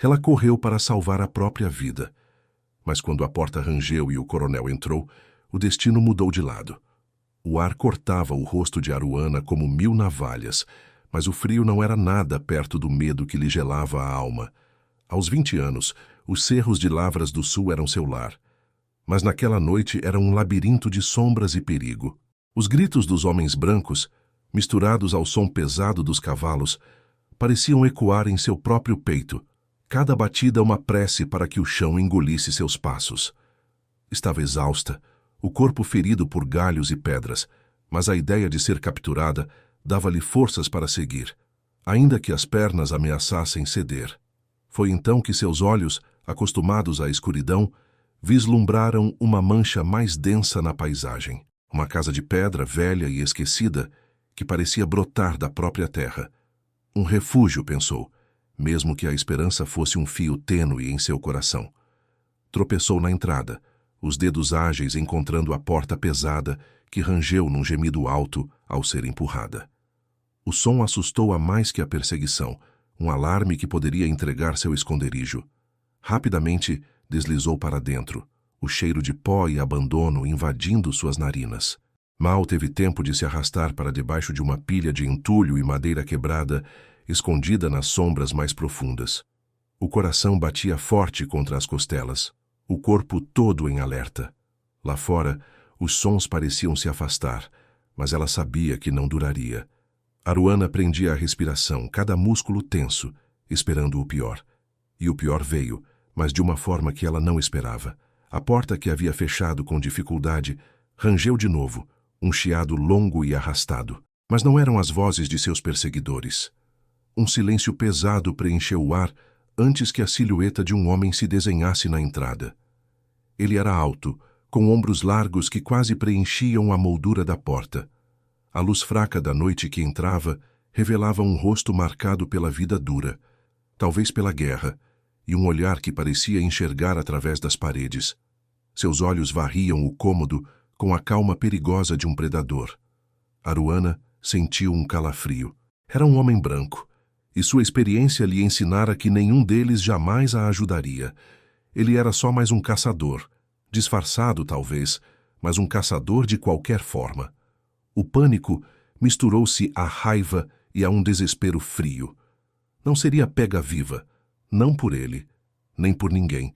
Ela correu para salvar a própria vida. Mas quando a porta rangeu e o coronel entrou, o destino mudou de lado. O ar cortava o rosto de Aruana como 1000 navalhas, mas o frio não era nada perto do medo que lhe gelava a alma. Aos 20 anos, os cerros de Lavras do Sul eram seu lar. Mas naquela noite era um labirinto de sombras e perigo. Os gritos dos homens brancos, misturados ao som pesado dos cavalos, pareciam ecoar em seu próprio peito, cada batida uma prece para que o chão engolisse seus passos. Estava exausta, o corpo ferido por galhos e pedras, mas a ideia de ser capturada dava-lhe forças para seguir, ainda que as pernas ameaçassem ceder. Foi então que seus olhos, acostumados à escuridão, vislumbraram uma mancha mais densa na paisagem. Uma casa de pedra velha e esquecida que parecia brotar da própria terra. Um refúgio, pensou, mesmo que a esperança fosse um fio tênue em seu coração. Tropeçou na entrada, os dedos ágeis encontrando a porta pesada que rangeu num gemido alto ao ser empurrada. O som assustou-a mais que a perseguição, um alarme que poderia entregar seu esconderijo. Rapidamente deslizou para dentro, o cheiro de pó e abandono invadindo suas narinas. Mal teve tempo de se arrastar para debaixo de uma pilha de entulho e madeira quebrada, escondida nas sombras mais profundas. O coração batia forte contra as costelas, o corpo todo em alerta. Lá fora, os sons pareciam se afastar, mas ela sabia que não duraria. Aruana prendia a respiração, cada músculo tenso, esperando o pior. E o pior veio, mas de uma forma que ela não esperava. A porta que havia fechado com dificuldade rangeu de novo, um chiado longo e arrastado. Mas não eram as vozes de seus perseguidores. Um silêncio pesado preencheu o ar antes que a silhueta de um homem se desenhasse na entrada. Ele era alto, com ombros largos que quase preenchiam a moldura da porta. A luz fraca da noite que entrava revelava um rosto marcado pela vida dura, talvez pela guerra, e um olhar que parecia enxergar através das paredes. Seus olhos varriam o cômodo com a calma perigosa de um predador. Aruana sentiu um calafrio. Era um homem branco, e sua experiência lhe ensinara que nenhum deles jamais a ajudaria. Ele era só mais um caçador, disfarçado talvez, mas um caçador de qualquer forma. O pânico misturou-se à raiva e a um desespero frio. Não seria pega viva, não por ele, nem por ninguém.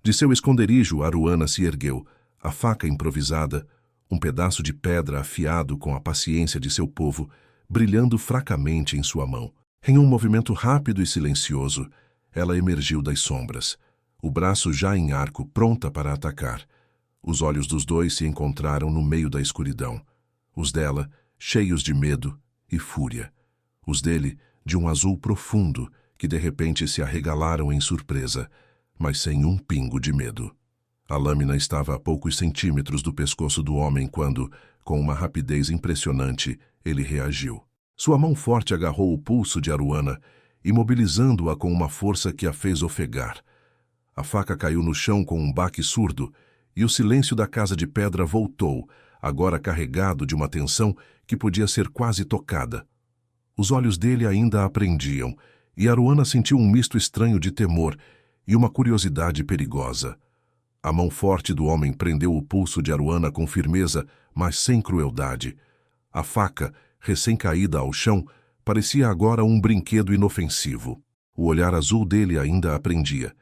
De seu esconderijo, Aruana se ergueu, a faca improvisada, um pedaço de pedra afiado com a paciência de seu povo, brilhando fracamente em sua mão. Em um movimento rápido e silencioso, ela emergiu das sombras, o braço já em arco, pronta para atacar. Os olhos dos dois se encontraram no meio da escuridão. Os dela, cheios de medo e fúria. Os dele, de um azul profundo, que de repente se arregalaram em surpresa, mas sem um pingo de medo. A lâmina estava a poucos centímetros do pescoço do homem quando, com uma rapidez impressionante, ele reagiu. Sua mão forte agarrou o pulso de Aruana, imobilizando-a com uma força que a fez ofegar. A faca caiu no chão com um baque surdo, e o silêncio da casa de pedra voltou, agora carregado de uma tensão que podia ser quase tocada. Os olhos dele ainda a prendiam, e Aruana sentiu um misto estranho de temor e uma curiosidade perigosa. A mão forte do homem prendeu o pulso de Aruana com firmeza, mas sem crueldade. A faca, recém-caída ao chão, parecia agora um brinquedo inofensivo. O olhar azul dele ainda a prendia,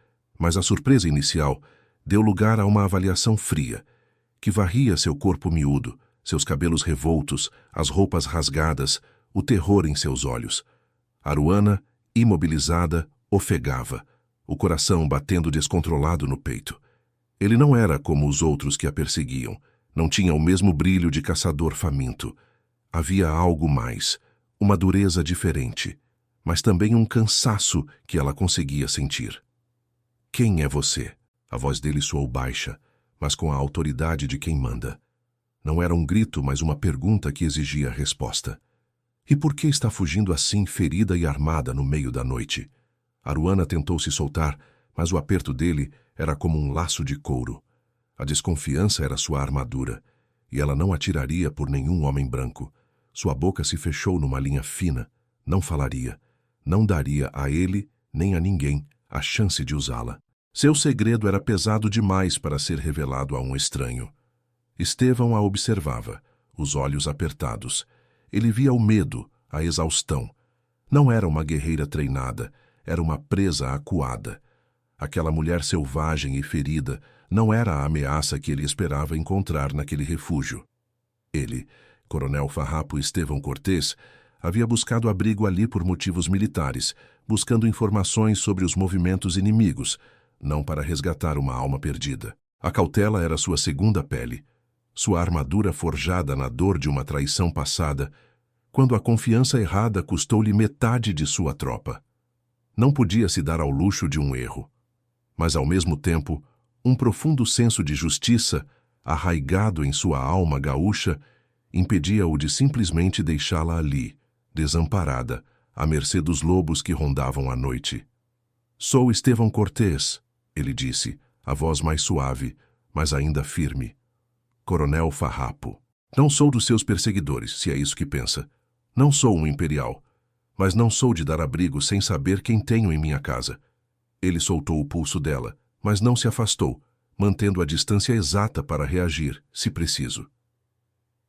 mas a surpresa inicial deu lugar a uma avaliação fria, que varria seu corpo miúdo, seus cabelos revoltos, as roupas rasgadas, o terror em seus olhos. Aruana, imobilizada, ofegava, o coração batendo descontrolado no peito. Ele não era como os outros que a perseguiam, não tinha o mesmo brilho de caçador faminto. Havia algo mais, uma dureza diferente, mas também um cansaço que ela conseguia sentir. Quem é você? A voz dele soou baixa, mas com a autoridade de quem manda. Não era um grito, mas uma pergunta que exigia resposta. E por que está fugindo assim, ferida e armada no meio da noite? Aruana tentou se soltar, mas o aperto dele era como um laço de couro. A desconfiança era sua armadura, e ela não atiraria por nenhum homem branco. Sua boca se fechou numa linha fina, não falaria, não daria a ele nem a ninguém a chance de usá-la. Seu segredo era pesado demais para ser revelado a um estranho. Estevão a observava, os olhos apertados. Ele via o medo, a exaustão. Não era uma guerreira treinada, era uma presa acuada. Aquela mulher selvagem e ferida não era a ameaça que ele esperava encontrar naquele refúgio. Ele, Coronel Farrapo Estevão Cortês, havia buscado abrigo ali por motivos militares, buscando informações sobre os movimentos inimigos, não para resgatar uma alma perdida. A cautela era sua segunda pele, sua armadura forjada na dor de uma traição passada, quando a confiança errada custou-lhe metade de sua tropa. Não podia se dar ao luxo de um erro. Mas, ao mesmo tempo, um profundo senso de justiça, arraigado em sua alma gaúcha, impedia-o de simplesmente deixá-la ali, desamparada, à mercê dos lobos que rondavam a noite. "Sou Estevão Cortês", ele disse, a voz mais suave, mas ainda firme. "Coronel Farrapo. Não sou dos seus perseguidores, se é isso que pensa. Não sou um imperial, mas não sou de dar abrigo sem saber quem tenho em minha casa." Ele soltou o pulso dela, mas não se afastou, mantendo a distância exata para reagir, se preciso.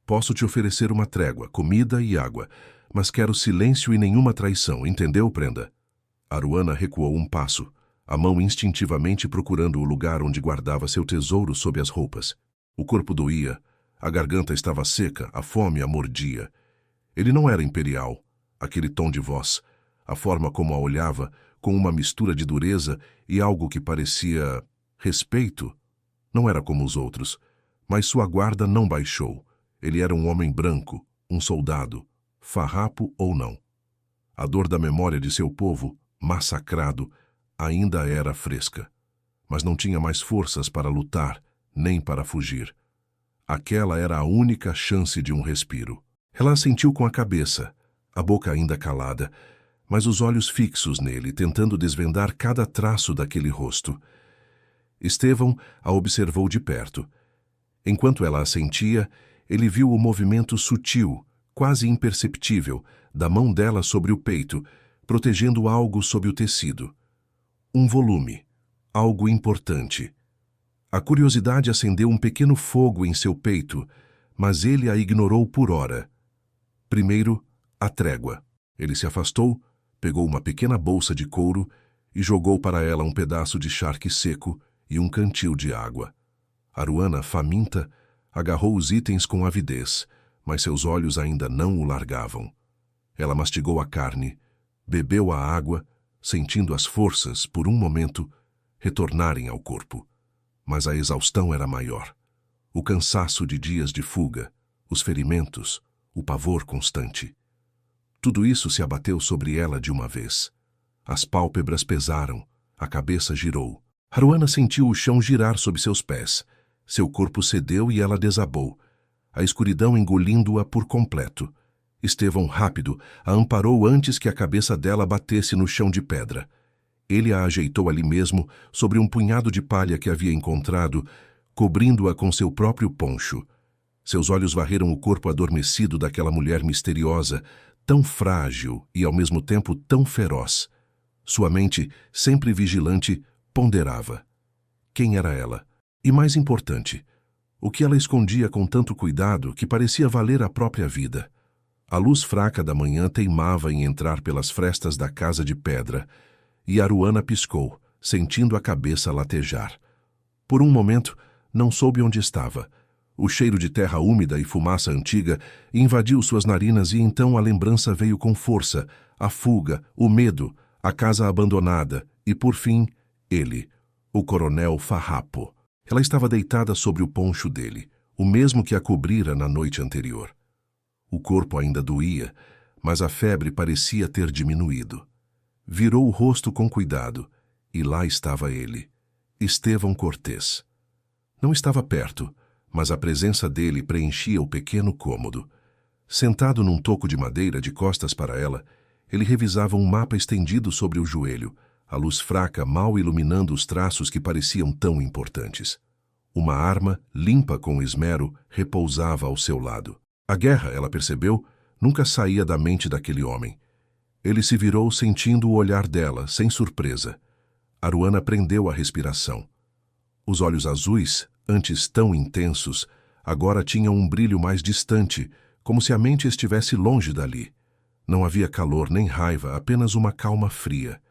"Posso te oferecer uma trégua, comida e água, mas quero silêncio e nenhuma traição, entendeu, prenda?" Aruana recuou um passo, a mão instintivamente procurando o lugar onde guardava seu tesouro sob as roupas. O corpo doía, a garganta estava seca, a fome a mordia. Ele não era imperial, aquele tom de voz, a forma como a olhava, com uma mistura de dureza e algo que parecia respeito. Não era como os outros, mas sua guarda não baixou. Ele era um homem branco, um soldado, farrapo ou não. A dor da memória de seu povo, massacrado, ainda era fresca, mas não tinha mais forças para lutar, nem para fugir. Aquela era a única chance de um respiro. Ela assentiu com a cabeça, a boca ainda calada, mas os olhos fixos nele, tentando desvendar cada traço daquele rosto. Estevão a observou de perto. Enquanto ela assentia, ele viu o movimento sutil, quase imperceptível, da mão dela sobre o peito, protegendo algo sob o tecido. Um volume, algo importante. A curiosidade acendeu um pequeno fogo em seu peito, mas ele a ignorou por hora. Primeiro, a trégua. Ele se afastou, pegou uma pequena bolsa de couro e jogou para ela um pedaço de charque seco e um cantil de água. Aruana, faminta, agarrou os itens com avidez, mas seus olhos ainda não o largavam. Ela mastigou a carne, bebeu a água, sentindo as forças, por um momento, retornarem ao corpo. Mas a exaustão era maior. O cansaço de dias de fuga, os ferimentos, o pavor constante. Tudo isso se abateu sobre ela de uma vez. As pálpebras pesaram, a cabeça girou. Aruana sentiu o chão girar sob seus pés. Seu corpo cedeu e ela desabou, a escuridão engolindo-a por completo. Estevão, rápido, a amparou antes que a cabeça dela batesse no chão de pedra. Ele a ajeitou ali mesmo, sobre um punhado de palha que havia encontrado, cobrindo-a com seu próprio poncho. Seus olhos varreram o corpo adormecido daquela mulher misteriosa, tão frágil e, ao mesmo tempo, tão feroz. Sua mente, sempre vigilante, ponderava. Quem era ela? E, mais importante, o que ela escondia com tanto cuidado que parecia valer a própria vida? A luz fraca da manhã teimava em entrar pelas frestas da casa de pedra, e Aruana piscou, sentindo a cabeça latejar. Por um momento, não soube onde estava. O cheiro de terra úmida e fumaça antiga invadiu suas narinas e então a lembrança veio com força, a fuga, o medo, a casa abandonada e, por fim, ele, o Coronel Farrapo. Ela estava deitada sobre o poncho dele, o mesmo que a cobrira na noite anterior. O corpo ainda doía, mas a febre parecia ter diminuído. Virou o rosto com cuidado, e lá estava ele, Estevão Cortês. Não estava perto, mas a presença dele preenchia o pequeno cômodo. Sentado num toco de madeira de costas para ela, ele revisava um mapa estendido sobre o joelho, a luz fraca mal iluminando os traços que pareciam tão importantes. Uma arma, limpa com esmero, repousava ao seu lado. A guerra, ela percebeu, nunca saía da mente daquele homem. Ele se virou sentindo o olhar dela, sem surpresa. Aruana prendeu a respiração. Os olhos azuis, antes tão intensos, agora tinham um brilho mais distante, como se a mente estivesse longe dali. Não havia calor nem raiva, apenas uma calma fria.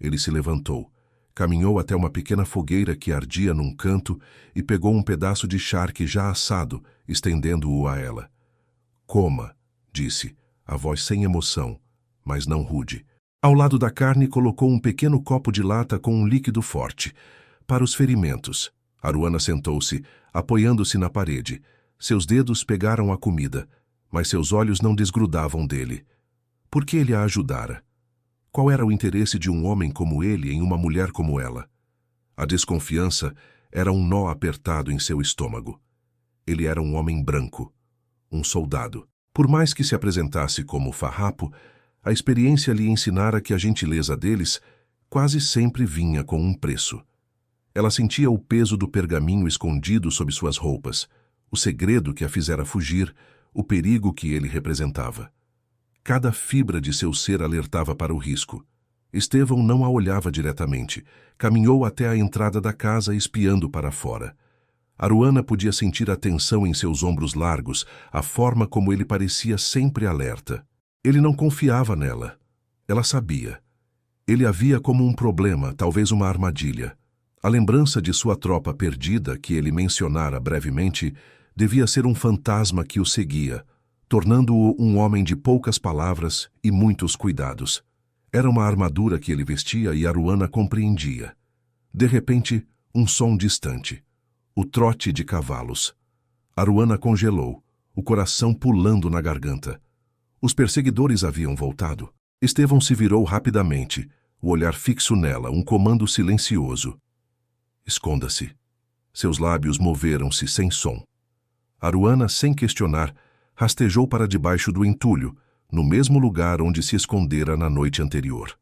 Ele se levantou, caminhou até uma pequena fogueira que ardia num canto e pegou um pedaço de charque já assado, estendendo-o a ela. Coma, disse, a voz sem emoção, mas não rude. Ao lado da carne colocou um pequeno copo de lata com um líquido forte. Para os ferimentos. Aruana sentou-se, apoiando-se na parede. Seus dedos pegaram a comida, mas seus olhos não desgrudavam dele. Por que ele a ajudara? Qual era o interesse de um homem como ele em uma mulher como ela? A desconfiança era um nó apertado em seu estômago. Ele era um homem branco, um soldado. Por mais que se apresentasse como farrapo, a experiência lhe ensinara que a gentileza deles quase sempre vinha com um preço. Ela sentia o peso do pergaminho escondido sob suas roupas, o segredo que a fizera fugir, o perigo que ele representava. Cada fibra de seu ser alertava para o risco. Estevão não a olhava diretamente. Caminhou até a entrada da casa, espiando para fora. Aruana podia sentir a tensão em seus ombros largos, a forma como ele parecia sempre alerta. Ele não confiava nela. Ela sabia. Ele a via como um problema, talvez uma armadilha. A lembrança de sua tropa perdida, que ele mencionara brevemente, devia ser um fantasma que o seguia, tornando-o um homem de poucas palavras e muitos cuidados. Era uma armadura que ele vestia e Aruana compreendia. De repente, um som distante. O trote de cavalos. Aruana congelou, o coração pulando na garganta. Os perseguidores haviam voltado. Estevão se virou rapidamente, o olhar fixo nela, um comando silencioso. Esconda-se. Seus lábios moveram-se sem som. Aruana, sem questionar, rastejou para debaixo do entulho, no mesmo lugar onde se escondera na noite anterior.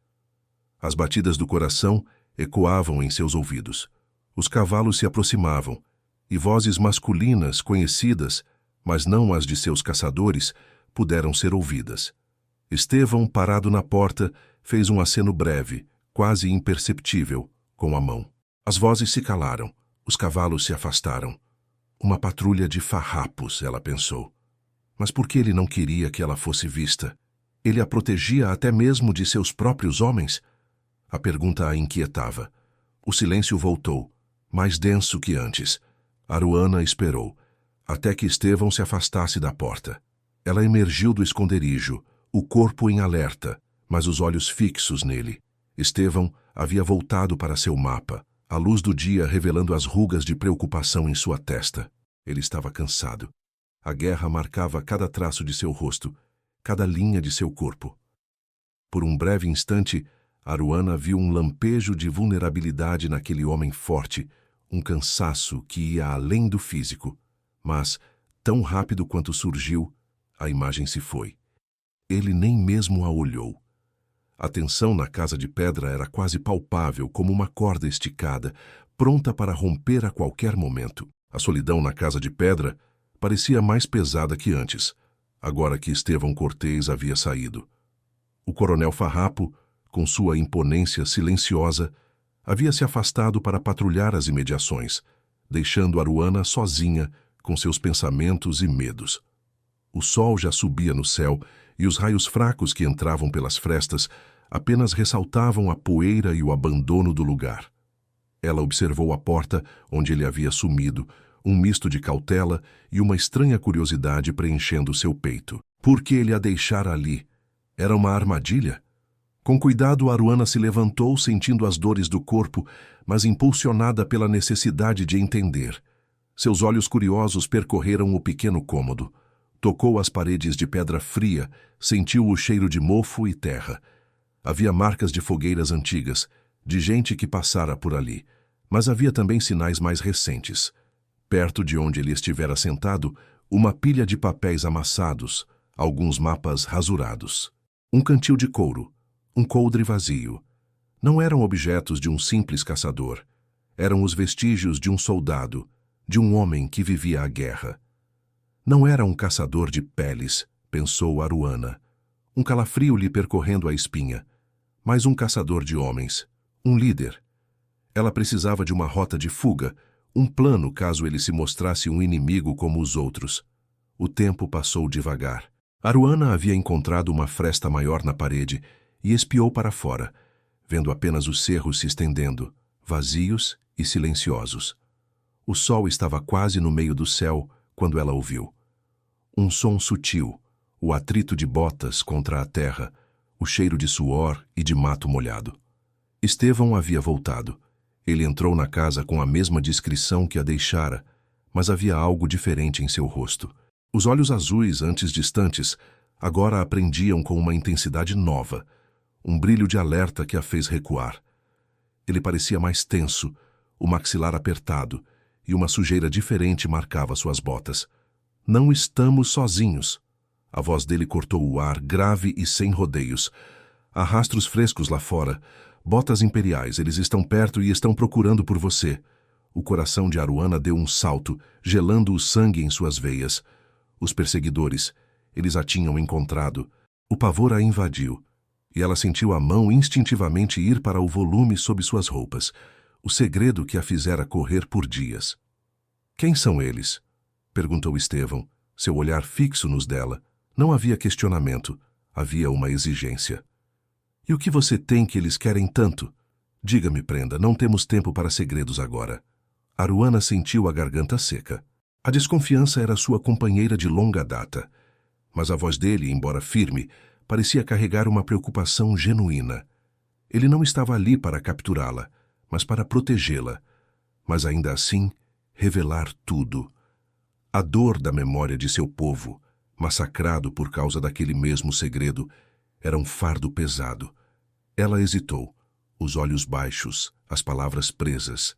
As batidas do coração ecoavam em seus ouvidos. Os cavalos se aproximavam, e vozes masculinas conhecidas, mas não as de seus caçadores, puderam ser ouvidas. Estevão, parado na porta, fez um aceno breve, quase imperceptível, com a mão. As vozes se calaram, os cavalos se afastaram. Uma patrulha de farrapos, ela pensou. Mas por que ele não queria que ela fosse vista? Ele a protegia até mesmo de seus próprios homens? A pergunta a inquietava. O silêncio voltou, mais denso que antes. Aruana esperou, até que Estevão se afastasse da porta. Ela emergiu do esconderijo, o corpo em alerta, mas os olhos fixos nele. Estevão havia voltado para seu mapa, a luz do dia revelando as rugas de preocupação em sua testa. Ele estava cansado. A guerra marcava cada traço de seu rosto, cada linha de seu corpo. Por um breve instante, Aruana viu um lampejo de vulnerabilidade naquele homem forte, um cansaço que ia além do físico. Mas, tão rápido quanto surgiu, a imagem se foi. Ele nem mesmo a olhou. A tensão na casa de pedra era quase palpável, como uma corda esticada, pronta para romper a qualquer momento. A solidão na casa de pedra parecia mais pesada que antes, agora que Estevão Cortês havia saído. O coronel Farrapo, com sua imponência silenciosa, havia se afastado para patrulhar as imediações, deixando Aruana sozinha com seus pensamentos e medos. O sol já subia no céu e os raios fracos que entravam pelas frestas apenas ressaltavam a poeira e o abandono do lugar. Ela observou a porta onde ele havia sumido, um misto de cautela e uma estranha curiosidade preenchendo seu peito. Por que ele a deixara ali? Era uma armadilha? Com cuidado, Aruana se levantou, sentindo as dores do corpo, mas impulsionada pela necessidade de entender. Seus olhos curiosos percorreram o pequeno cômodo. Tocou as paredes de pedra fria, sentiu o cheiro de mofo e terra. Havia marcas de fogueiras antigas, de gente que passara por ali, mas havia também sinais mais recentes. Perto de onde ele estivera sentado, uma pilha de papéis amassados, alguns mapas rasurados. Um cantil de couro, um coldre vazio. Não eram objetos de um simples caçador. Eram os vestígios de um soldado, de um homem que vivia a guerra. Não era um caçador de peles, pensou Aruana, um calafrio lhe percorrendo a espinha, mas um caçador de homens, um líder, Ela precisava de uma rota de fuga, um plano caso ele se mostrasse um inimigo como os outros. O tempo passou devagar. Aruana havia encontrado uma fresta maior na parede e espiou para fora, vendo apenas os cerros se estendendo, vazios e silenciosos. O sol estava quase no meio do céu quando ela ouviu. Um som sutil, o atrito de botas contra a terra, o cheiro de suor e de mato molhado. Estevão havia voltado. Ele entrou na casa com a mesma discrição que a deixara, mas havia algo diferente em seu rosto. Os olhos azuis, antes distantes, agora a prendiam com uma intensidade nova, um brilho de alerta que a fez recuar. Ele parecia mais tenso, o maxilar apertado, e uma sujeira diferente marcava suas botas. Não estamos sozinhos. A voz dele cortou o ar, grave e sem rodeios. Há rastros frescos lá fora. Botas imperiais, eles estão perto e estão procurando por você. O coração de Aruana deu um salto, gelando o sangue em suas veias. Os perseguidores, eles a tinham encontrado. O pavor a invadiu, e ela sentiu a mão instintivamente ir para o volume sob suas roupas, o segredo que a fizera correr por dias. Quem são eles? Perguntou Estevão, seu olhar fixo nos dela. Não havia questionamento, havia uma exigência. E o que você tem que eles querem tanto? Diga-me, prenda, não temos tempo para segredos agora. Aruana sentiu a garganta seca. A desconfiança era sua companheira de longa data, mas a voz dele, embora firme, parecia carregar uma preocupação genuína. Ele não estava ali para capturá-la, mas para protegê-la, mas ainda assim revelar tudo. A dor da memória de seu povo, massacrado por causa daquele mesmo segredo, era um fardo pesado. Ela hesitou, os olhos baixos, as palavras presas.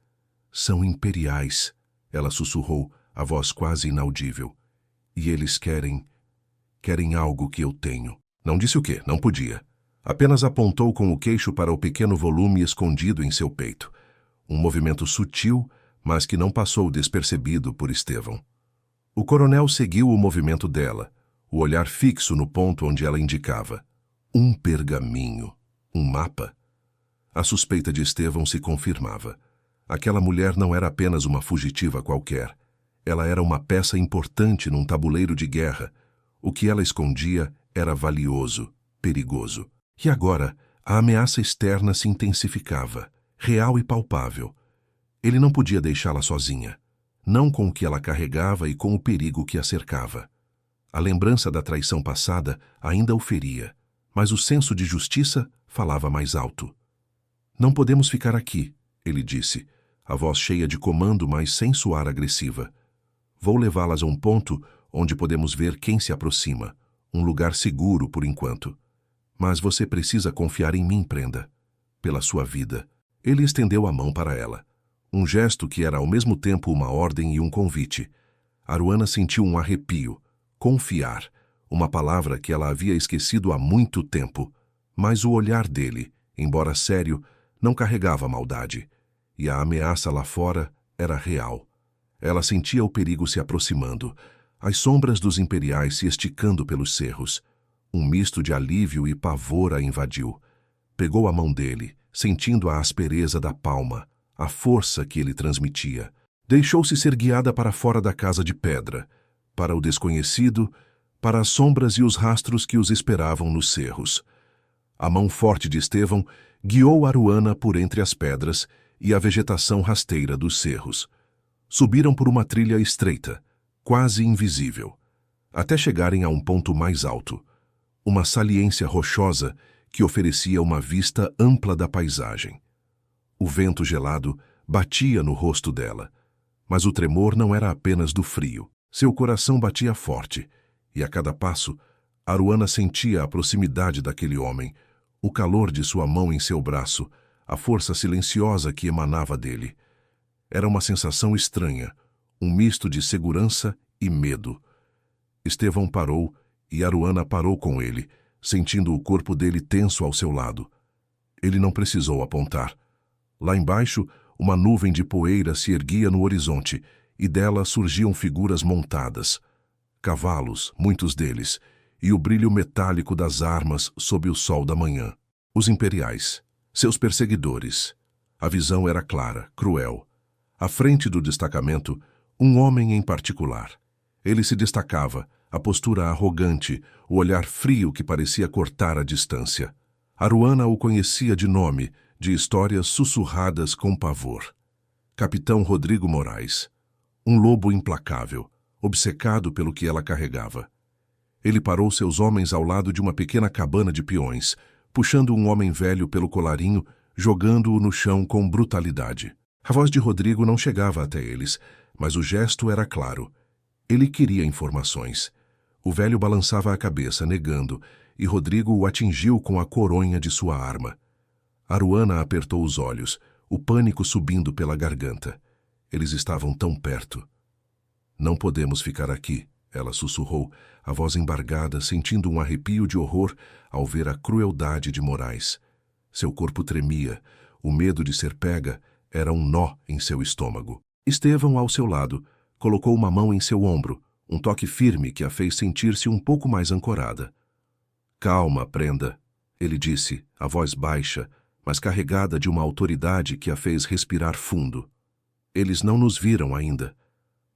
São imperiais, ela sussurrou, a voz quase inaudível. E eles querem algo que eu tenho. Não disse o quê, não podia. Apenas apontou com o queixo para o pequeno volume escondido em seu peito. Um movimento sutil, mas que não passou despercebido por Estevão. O coronel seguiu o movimento dela, o olhar fixo no ponto onde ela indicava. Um pergaminho, um mapa. A suspeita de Estevão se confirmava. Aquela mulher não era apenas uma fugitiva qualquer. Ela era uma peça importante num tabuleiro de guerra. O que ela escondia era valioso, perigoso. E agora, a ameaça externa se intensificava, real e palpável. Ele não podia deixá-la sozinha, não com o que ela carregava e com o perigo que a cercava. A lembrança da traição passada ainda o feria, mas o senso de justiça falava mais alto. Não podemos ficar aqui, ele disse, a voz cheia de comando, mas sem soar agressiva. Vou levá-las a um ponto onde podemos ver quem se aproxima, um lugar seguro por enquanto. Mas você precisa confiar em mim, prenda. Pela sua vida. Ele estendeu a mão para ela. Um gesto que era ao mesmo tempo uma ordem e um convite. Aruana sentiu um arrepio. Confiar. Uma palavra que ela havia esquecido há muito tempo. Mas o olhar dele, embora sério, não carregava maldade. E a ameaça lá fora era real. Ela sentia o perigo se aproximando, as sombras dos imperiais se esticando pelos cerros. Um misto de alívio e pavor a invadiu. Pegou a mão dele, sentindo a aspereza da palma, a força que ele transmitia. Deixou-se ser guiada para fora da casa de pedra, para o desconhecido, para as sombras e os rastros que os esperavam nos cerros. A mão forte de Estevão guiou Aruana por entre as pedras e a vegetação rasteira dos cerros. Subiram por uma trilha estreita, quase invisível, até chegarem a um ponto mais alto, uma saliência rochosa que oferecia uma vista ampla da paisagem. O vento gelado batia no rosto dela, mas o tremor não era apenas do frio. Seu coração batia forte, e a cada passo, Aruana sentia a proximidade daquele homem, o calor de sua mão em seu braço, a força silenciosa que emanava dele. Era uma sensação estranha, um misto de segurança e medo. Estevão parou e Aruana parou com ele, sentindo o corpo dele tenso ao seu lado. Ele não precisou apontar. Lá embaixo, uma nuvem de poeira se erguia no horizonte e dela surgiam figuras montadas. Cavalos, muitos deles, e o brilho metálico das armas sob o sol da manhã. Os imperiais, seus perseguidores. A visão era clara, cruel. À frente do destacamento, um homem em particular. Ele se destacava, a postura arrogante, o olhar frio que parecia cortar a distância. Aruana o conhecia de nome, de histórias sussurradas com pavor. Capitão Rodrigo Moraes. Um lobo implacável, obcecado pelo que ela carregava. Ele parou seus homens ao lado de uma pequena cabana de peões, puxando um homem velho pelo colarinho, jogando-o no chão com brutalidade. A voz de Rodrigo não chegava até eles, mas o gesto era claro. Ele queria informações. O velho balançava a cabeça, negando, e Rodrigo o atingiu com a coronha de sua arma. Aruana apertou os olhos, o pânico subindo pela garganta. Eles estavam tão perto. Não podemos ficar aqui, ela sussurrou, a voz embargada, sentindo um arrepio de horror ao ver a crueldade de Moraes. Seu corpo tremia, o medo de ser pega era um nó em seu estômago. Estevão, ao seu lado, colocou uma mão em seu ombro, um toque firme que a fez sentir-se um pouco mais ancorada. Calma, prenda, ele disse, a voz baixa, mas carregada de uma autoridade que a fez respirar fundo. Eles não nos viram ainda,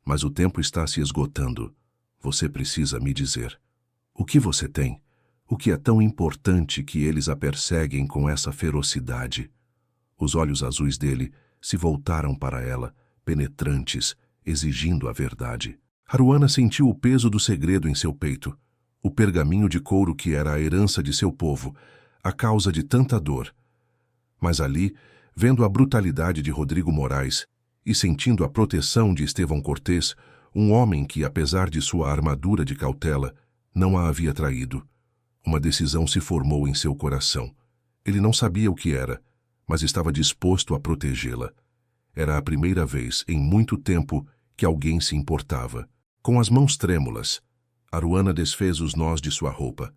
mas o tempo está se esgotando. Você precisa me dizer. O que você tem? O que é tão importante que eles a perseguem com essa ferocidade? Os olhos azuis dele se voltaram para ela, penetrantes, exigindo a verdade. Aruana sentiu o peso do segredo em seu peito, o pergaminho de couro que era a herança de seu povo, a causa de tanta dor. Mas ali, vendo a brutalidade de Rodrigo Moraes e sentindo a proteção de Estevão Cortés, um homem que, apesar de sua armadura de cautela, não a havia traído, uma decisão se formou em seu coração. Ele não sabia o que era, mas estava disposto a protegê-la. Era a primeira vez em muito tempo que alguém se importava. Com as mãos trêmulas, Aruana desfez os nós de sua roupa,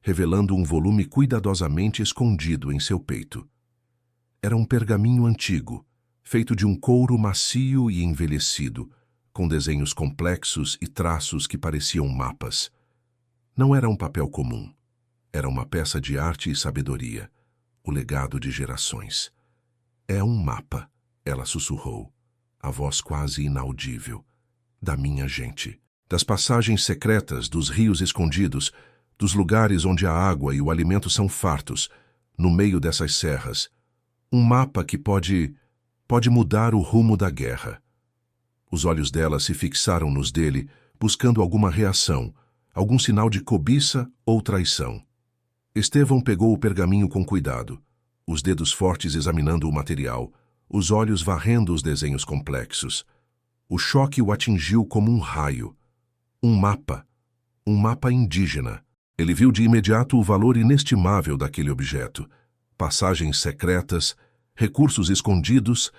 revelando um volume cuidadosamente escondido em seu peito. Era um pergaminho antigo, feito de um couro macio e envelhecido, com desenhos complexos e traços que pareciam mapas. Não era um papel comum. Era uma peça de arte e sabedoria, o legado de gerações. É um mapa, ela sussurrou, a voz quase inaudível, da minha gente, das passagens secretas, dos rios escondidos, dos lugares onde a água e o alimento são fartos, no meio dessas serras. Um mapa que pode mudar o rumo da guerra. Os olhos dela se fixaram nos dele, buscando alguma reação, algum sinal de cobiça ou traição. Estevão pegou o pergaminho com cuidado, os dedos fortes examinando o material, os olhos varrendo os desenhos complexos. O choque o atingiu como um raio. Um mapa indígena. Ele viu de imediato o valor inestimável daquele objeto. Passagens secretas, recursos escondidos.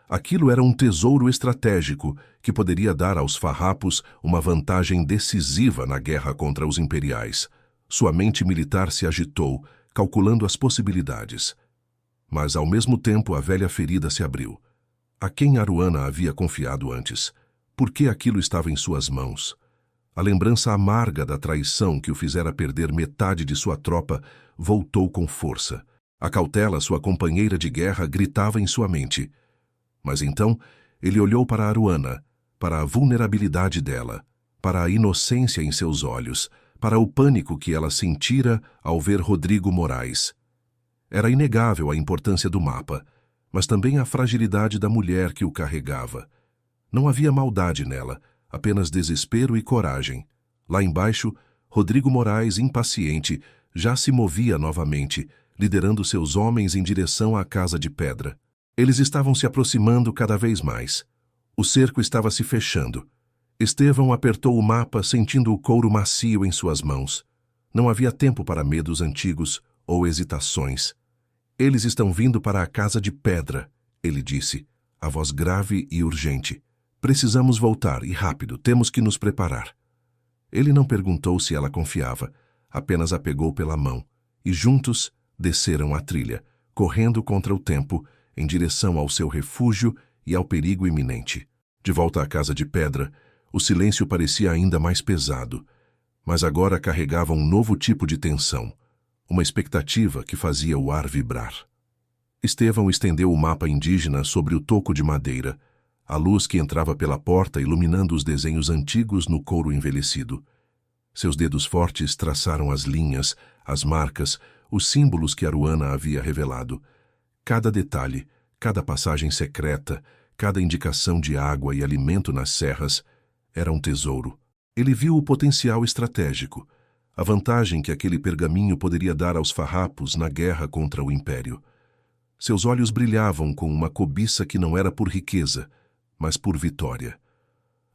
Aquilo era um tesouro estratégico que poderia dar aos farrapos uma vantagem decisiva na guerra contra os imperiais. Sua mente militar se agitou, calculando as possibilidades. Mas, ao mesmo tempo, a velha ferida se abriu. A quem Aruana havia confiado antes? Por que aquilo estava em suas mãos? A lembrança amarga da traição que o fizera perder metade de sua tropa voltou com força. A cautela, sua companheira de guerra, gritava em sua mente. Mas então ele olhou para Aruana, para a vulnerabilidade dela, para a inocência em seus olhos, para o pânico que ela sentira ao ver Rodrigo Moraes. Era inegável a importância do mapa, mas também a fragilidade da mulher que o carregava. Não havia maldade nela, apenas desespero e coragem. Lá embaixo, Rodrigo Moraes, impaciente, já se movia novamente, liderando seus homens em direção à Casa de Pedra. Eles estavam se aproximando cada vez mais. O cerco estava se fechando. Estevão apertou o mapa, sentindo o couro macio em suas mãos. Não havia tempo para medos antigos ou hesitações. Eles estão vindo para a Casa de Pedra, ele disse, a voz grave e urgente. Precisamos voltar, e rápido, temos que nos preparar. Ele não perguntou se ela confiava, apenas a pegou pela mão, e juntos desceram a trilha, correndo contra o tempo, em direção ao seu refúgio e ao perigo iminente. De volta à Casa de Pedra, o silêncio parecia ainda mais pesado, mas agora carregava um novo tipo de tensão, uma expectativa que fazia o ar vibrar. Estevão estendeu o mapa indígena sobre o toco de madeira, a luz que entrava pela porta iluminando os desenhos antigos no couro envelhecido. Seus dedos fortes traçaram as linhas, as marcas, os símbolos que Aruana havia revelado. Cada detalhe, cada passagem secreta, cada indicação de água e alimento nas serras era um tesouro. Ele viu o potencial estratégico, a vantagem que aquele pergaminho poderia dar aos farrapos na guerra contra o Império. Seus olhos brilhavam com uma cobiça que não era por riqueza, mas por vitória.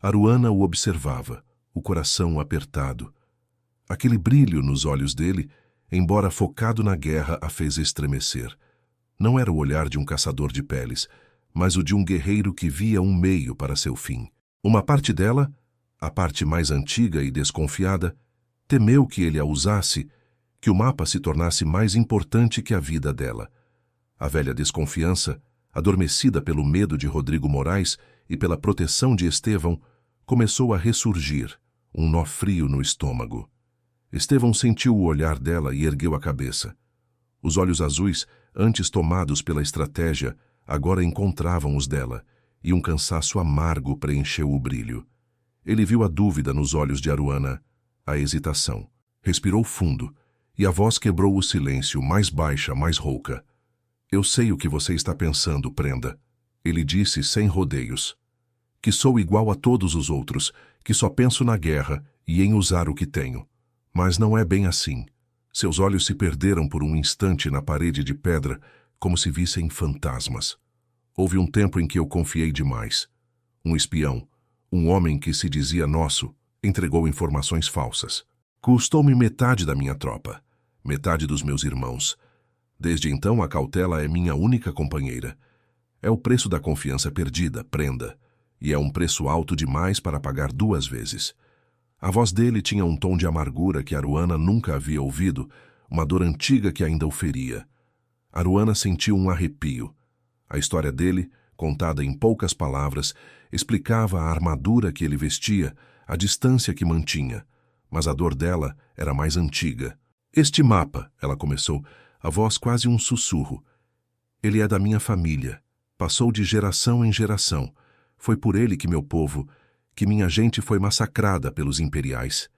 Aruana o observava, o coração apertado. Aquele brilho nos olhos dele, embora focado na guerra, a fez estremecer. Não era o olhar de um caçador de peles, mas o de um guerreiro que via um meio para seu fim. Uma parte dela, a parte mais antiga e desconfiada, temeu que ele a usasse, que o mapa se tornasse mais importante que a vida dela. A velha desconfiança, adormecida pelo medo de Rodrigo Moraes e pela proteção de Estevão, começou a ressurgir, um nó frio no estômago. Estevão sentiu o olhar dela e ergueu a cabeça. Os olhos azuis, antes tomados pela estratégia, agora encontravam os dela, e um cansaço amargo preencheu o brilho. Ele viu a dúvida nos olhos de Aruana, a hesitação. Respirou fundo, e a voz quebrou o silêncio, mais baixa, mais rouca. Eu sei o que você está pensando, prenda. Ele disse sem rodeios. Que sou igual a todos os outros, que só penso na guerra e em usar o que tenho. Mas não é bem assim. Seus olhos se perderam por um instante na parede de pedra, como se vissem fantasmas. Houve um tempo em que eu confiei demais. Um espião, um homem que se dizia nosso, entregou informações falsas. Custou-me metade da minha tropa, metade dos meus irmãos. Desde então, a cautela é minha única companheira. É o preço da confiança perdida, prenda, e é um preço alto demais para pagar 2 vezes. A voz dele tinha um tom de amargura que Aruana nunca havia ouvido, uma dor antiga que ainda o feria. Aruana sentiu um arrepio. A história dele, contada em poucas palavras, explicava a armadura que ele vestia, a distância que mantinha, mas a dor dela era mais antiga. Este mapa, ela começou, a voz quase um sussurro. Ele é da minha família. Passou de geração em geração. Foi por ele que meu povo, que minha gente foi massacrada pelos imperiais.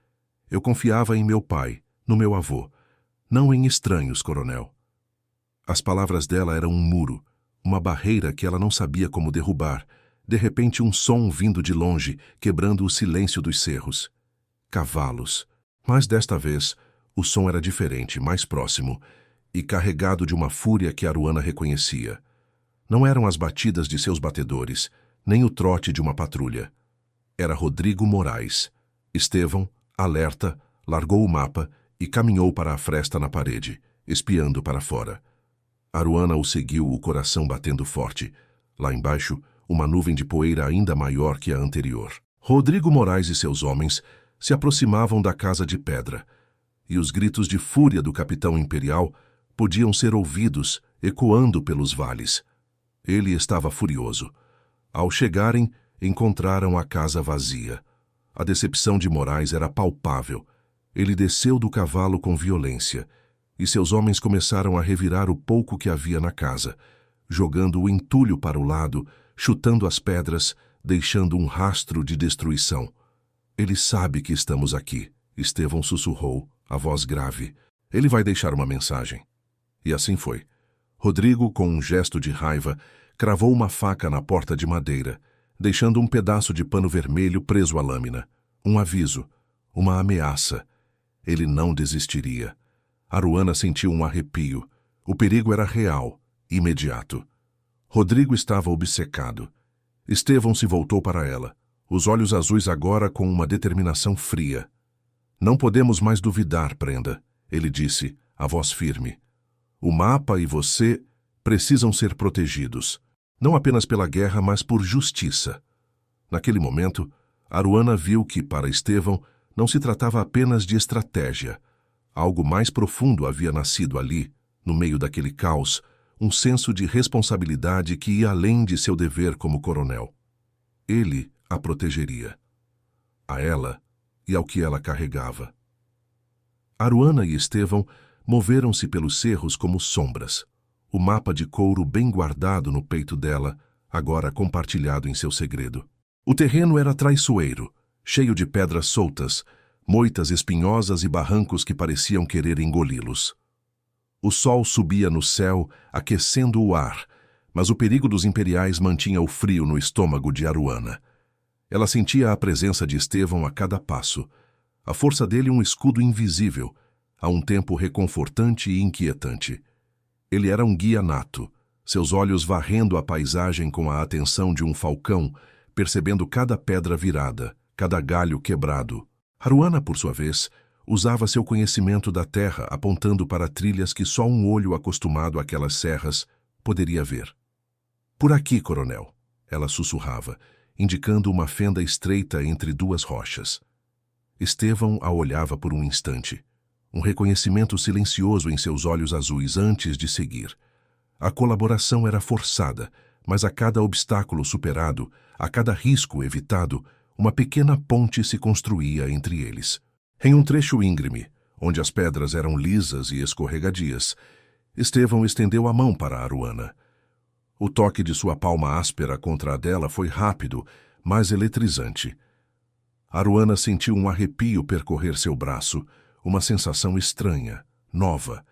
Eu confiava em meu pai, no meu avô, não em estranhos, coronel. As palavras dela eram um muro, uma barreira que ela não sabia como derrubar. De repente um som vindo de longe, quebrando o silêncio dos cerros. Cavalos. Mas desta vez, o som era diferente, mais próximo, e carregado de uma fúria que Aruana reconhecia. Não eram as batidas de seus batedores, nem o trote de uma patrulha. Era Rodrigo Moraes. Estevão, alerta, largou o mapa e caminhou para a fresta na parede, espiando para fora. Aruana o seguiu, o coração batendo forte. Lá embaixo, uma nuvem de poeira ainda maior que a anterior. Rodrigo Moraes e seus homens se aproximavam da casa de pedra, e os gritos de fúria do capitão imperial podiam ser ouvidos ecoando pelos vales. Ele estava furioso. Ao chegarem, encontraram a casa vazia. A decepção de Moraes era palpável. Ele desceu do cavalo com violência, e seus homens começaram a revirar o pouco que havia na casa, jogando o entulho para o lado, chutando as pedras, deixando um rastro de destruição. Ele sabe que estamos aqui, Estevão sussurrou, a voz grave. Ele vai deixar uma mensagem. E assim foi. Rodrigo, com um gesto de raiva, cravou uma faca na porta de madeira, deixando um pedaço de pano vermelho preso à lâmina. Um aviso, uma ameaça. Ele não desistiria. Aruana sentiu um arrepio. O perigo era real, imediato. Rodrigo estava obcecado. Estevão se voltou para ela, os olhos azuis agora com uma determinação fria. Não podemos mais duvidar, prenda, ele disse, a voz firme. O mapa e você precisam ser protegidos, não apenas pela guerra, mas por justiça. Naquele momento, Aruana viu que, para Estevão, não se tratava apenas de estratégia. Algo mais profundo havia nascido ali, no meio daquele caos, um senso de responsabilidade que ia além de seu dever como coronel. Ele a protegeria. A ela e ao que ela carregava. Aruana e Estevão moveram-se pelos cerros como sombras. o mapa de couro bem guardado no peito dela, agora compartilhado em seu segredo. O terreno era traiçoeiro, cheio de pedras soltas, moitas espinhosas e barrancos que pareciam querer engoli-los. O sol subia no céu, aquecendo o ar, mas o perigo dos imperiais mantinha o frio no estômago de Aruana. Ela sentia a presença de Estevão a cada passo, a força dele um escudo invisível, a um tempo reconfortante e inquietante. Ele era um guia nato, seus olhos varrendo a paisagem com a atenção de um falcão, percebendo cada pedra virada, cada galho quebrado. Aruana, por sua vez, usava seu conhecimento da terra apontando para trilhas que só um olho acostumado àquelas serras poderia ver. Por aqui, coronel, ela sussurrava, indicando uma fenda estreita entre duas rochas. Estevão a olhava por um instante, um reconhecimento silencioso em seus olhos azuis antes de seguir. A colaboração era forçada, mas a cada obstáculo superado, a cada risco evitado, uma pequena ponte se construía entre eles. Em um trecho íngreme, onde as pedras eram lisas e escorregadias, Estevão estendeu a mão para Aruana. O toque de sua palma áspera contra a dela foi rápido, mas eletrizante. Aruana sentiu um arrepio percorrer seu braço, uma sensação estranha, nova.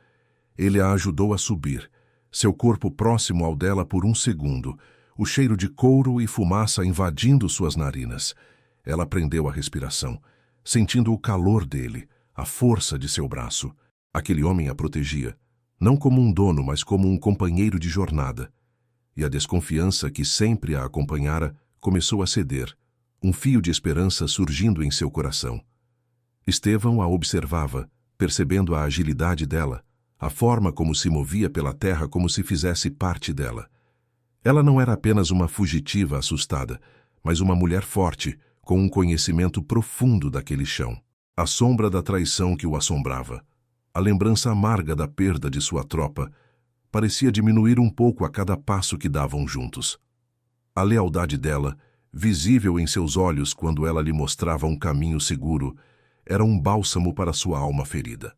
Ele a ajudou a subir, seu corpo próximo ao dela por um segundo, o cheiro de couro e fumaça invadindo suas narinas. Ela prendeu a respiração, sentindo o calor dele, a força de seu braço. Aquele homem a protegia, não como um dono, mas como um companheiro de jornada. E a desconfiança que sempre a acompanhara começou a ceder, um fio de esperança surgindo em seu coração. Estevão a observava, percebendo a agilidade dela, a forma como se movia pela terra como se fizesse parte dela. Ela não era apenas uma fugitiva assustada, mas uma mulher forte, com um conhecimento profundo daquele chão. A sombra da traição que o assombrava, a lembrança amarga da perda de sua tropa, parecia diminuir um pouco a cada passo que davam juntos. A lealdade dela, visível em seus olhos quando ela lhe mostrava um caminho seguro, era um bálsamo para sua alma ferida.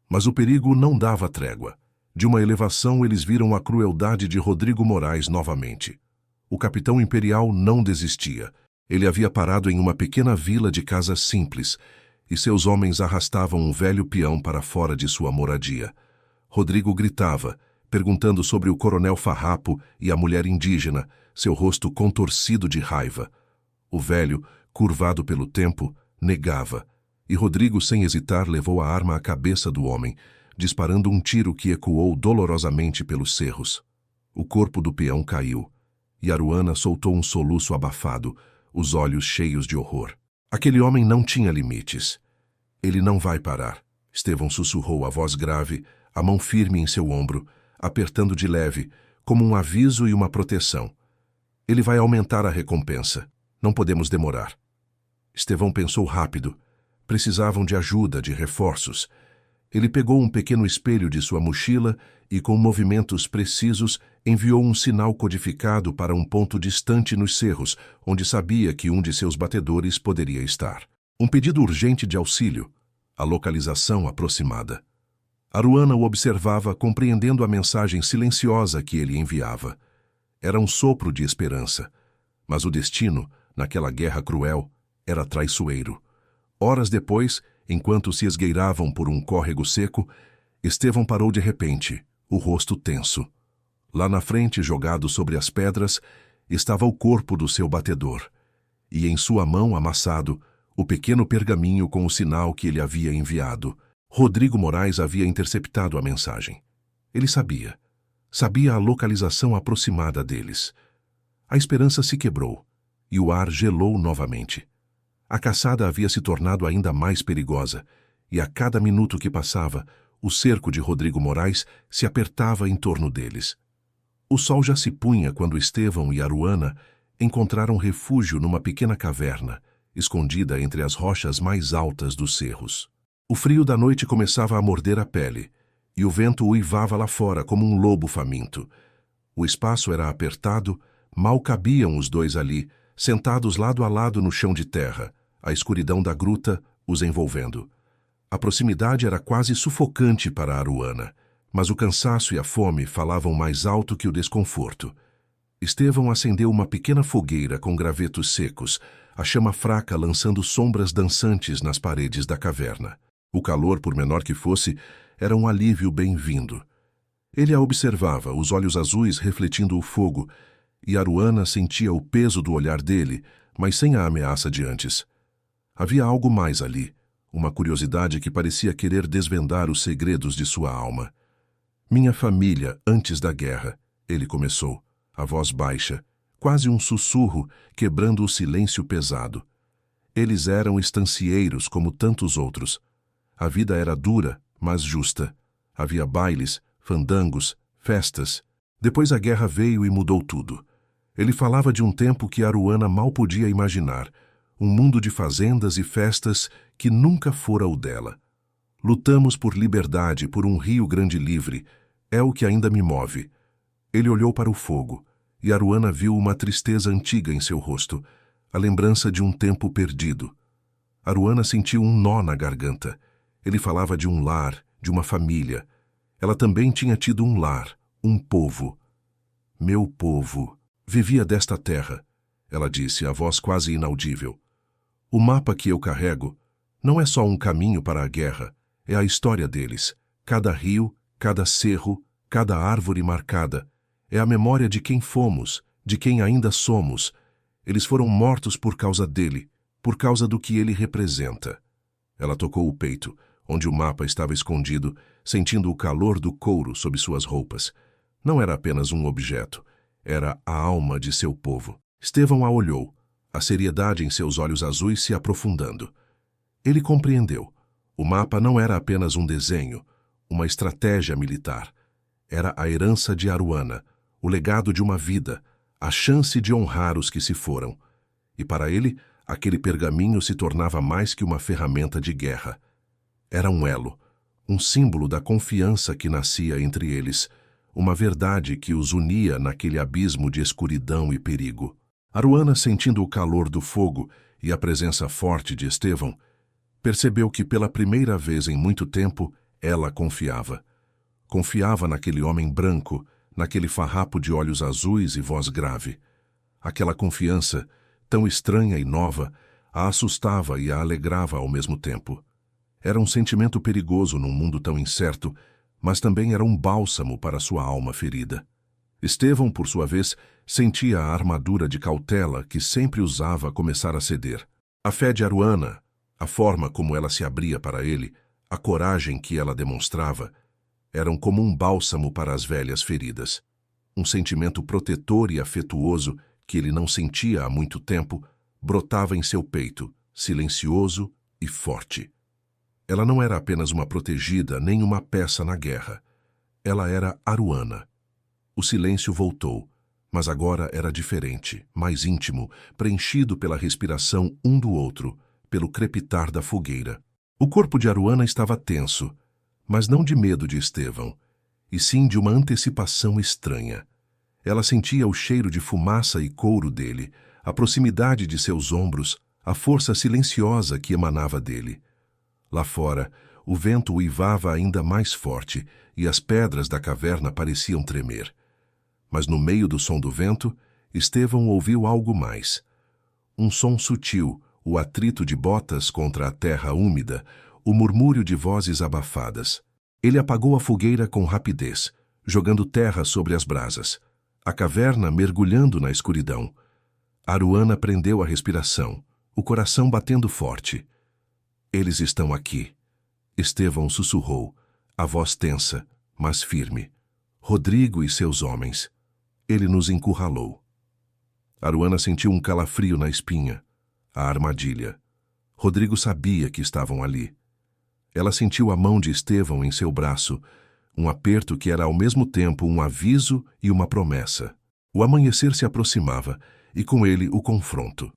Mas o perigo não dava trégua. De uma elevação eles viram a crueldade de Rodrigo Moraes novamente. O capitão imperial não desistia. Ele havia parado em uma pequena vila de casas simples, e seus homens arrastavam um velho peão para fora de sua moradia. Rodrigo gritava, perguntando sobre o coronel Farrapo e a mulher indígena, seu rosto contorcido de raiva. O velho, curvado pelo tempo, negava, e Rodrigo, sem hesitar, levou a arma à cabeça do homem, disparando um tiro que ecoou dolorosamente pelos cerros. O corpo do peão caiu, e Aruana soltou um soluço abafado, os olhos cheios de horror. Aquele homem não tinha limites. Ele não vai parar, Estevão sussurrou a voz grave, a mão firme em seu ombro, apertando de leve, como um aviso e uma proteção. Ele vai aumentar a recompensa. Não podemos demorar. Estevão pensou rápido. Precisavam de ajuda, de reforços. Ele pegou um pequeno espelho de sua mochila e, com movimentos precisos, enviou um sinal codificado para um ponto distante nos cerros, onde sabia que um de seus batedores poderia estar. Um pedido urgente de auxílio, a localização aproximada. Aruana o observava, compreendendo a mensagem silenciosa que ele enviava. Era um sopro de esperança, mas o destino, naquela guerra cruel, era traiçoeiro. Horas depois, enquanto se esgueiravam por um córrego seco, Estevão parou de repente, o rosto tenso. Lá na frente, jogado sobre as pedras, estava o corpo do seu batedor, e em sua mão, amassado, o pequeno pergaminho com o sinal que ele havia enviado. Rodrigo Moraes havia interceptado a mensagem. Ele sabia. Sabia a localização aproximada deles. A esperança se quebrou, e o ar gelou novamente. A caçada havia se tornado ainda mais perigosa, e a cada minuto que passava, o cerco de Rodrigo Moraes se apertava em torno deles. O sol já se punha quando Estevão e Aruana encontraram refúgio numa pequena caverna, escondida entre as rochas mais altas dos cerros. O frio da noite começava a morder a pele, e o vento uivava lá fora como um lobo faminto. O espaço era apertado, mal cabiam os dois ali, sentados lado a lado no chão de terra, a escuridão da gruta os envolvendo. A proximidade era quase sufocante para Aruana, Mas o cansaço e a fome falavam mais alto que o desconforto. Estevão acendeu uma pequena fogueira com gravetos secos, a chama fraca lançando sombras dançantes nas paredes da caverna. O calor, por menor que fosse, era um alívio bem-vindo. Ele a observava, os olhos azuis refletindo o fogo, e Aruana sentia o peso do olhar dele, mas sem a ameaça de antes. Havia algo mais ali, uma curiosidade que parecia querer desvendar os segredos de sua alma. Minha família, antes da guerra, ele começou, a voz baixa, quase um sussurro, quebrando o silêncio pesado. Eles eram estancieiros como tantos outros. A vida era dura, mas justa. Havia bailes, fandangos, festas. Depois a guerra veio e mudou tudo. Ele falava de um tempo que Aruana mal podia imaginar, um mundo de fazendas e festas que nunca fora o dela. Lutamos por liberdade, por um Rio Grande livre. É o que ainda me move. Ele olhou para o fogo, e Aruana viu uma tristeza antiga em seu rosto, a lembrança de um tempo perdido. Aruana sentiu um nó na garganta. Ele falava de um lar, de uma família. Ela também tinha tido um lar, um povo. Meu povo vivia desta terra, ela disse, a voz quase inaudível. O mapa que eu carrego não é só um caminho para a guerra, é a história deles. Cada rio, cada cerro, cada árvore marcada, é a memória de quem fomos, de quem ainda somos. Eles foram mortos por causa dele, por causa do que ele representa. Ela tocou o peito, onde o mapa estava escondido, sentindo o calor do couro sob suas roupas. Não era apenas um objeto, era a alma de seu povo. Estevão a olhou, a seriedade em seus olhos azuis se aprofundando. Ele compreendeu. O mapa não era apenas um desenho, uma estratégia militar. Era a herança de Aruana, o legado de uma vida, a chance de honrar os que se foram. E para ele, aquele pergaminho se tornava mais que uma ferramenta de guerra. Era um elo, um símbolo da confiança que nascia entre eles, uma verdade que os unia naquele abismo de escuridão e perigo. Aruana, sentindo o calor do fogo e a presença forte de Estevão, percebeu que pela primeira vez em muito tempo ela confiava. Confiava naquele homem branco, naquele farrapo de olhos azuis e voz grave. Aquela confiança, tão estranha e nova, a assustava e a alegrava ao mesmo tempo. Era um sentimento perigoso num mundo tão incerto, mas também era um bálsamo para sua alma ferida. Estevão, por sua vez, sentia a armadura de cautela que sempre usava começar a ceder. A fé de Aruana, a forma como ela se abria para ele, a coragem que ela demonstrava, eram como um bálsamo para as velhas feridas. Um sentimento protetor e afetuoso que ele não sentia há muito tempo brotava em seu peito, silencioso e forte. Ela não era apenas uma protegida nem uma peça na guerra. Ela era Aruana. O silêncio voltou, mas agora era diferente, mais íntimo, preenchido pela respiração um do outro, pelo crepitar da fogueira. O corpo de Aruana estava tenso, mas não de medo de Estevão, e sim de uma antecipação estranha. Ela sentia o cheiro de fumaça e couro dele, a proximidade de seus ombros, a força silenciosa que emanava dele. Lá fora, o vento uivava ainda mais forte e as pedras da caverna pareciam tremer. Mas no meio do som do vento, Estevão ouviu algo mais. Um som sutil, o atrito de botas contra a terra úmida, o murmúrio de vozes abafadas. Ele apagou a fogueira com rapidez, jogando terra sobre as brasas. A caverna mergulhando na escuridão. Aruana prendeu a respiração, o coração batendo forte. Eles estão aqui. Estevão sussurrou, a voz tensa, mas firme. Rodrigo e seus homens. Ele nos encurralou. Aruana sentiu um calafrio na espinha. A armadilha. Rodrigo sabia que estavam ali. Ela sentiu a mão de Estevão em seu braço, um aperto que era ao mesmo tempo um aviso e uma promessa. O amanhecer se aproximava, e com ele o confronto.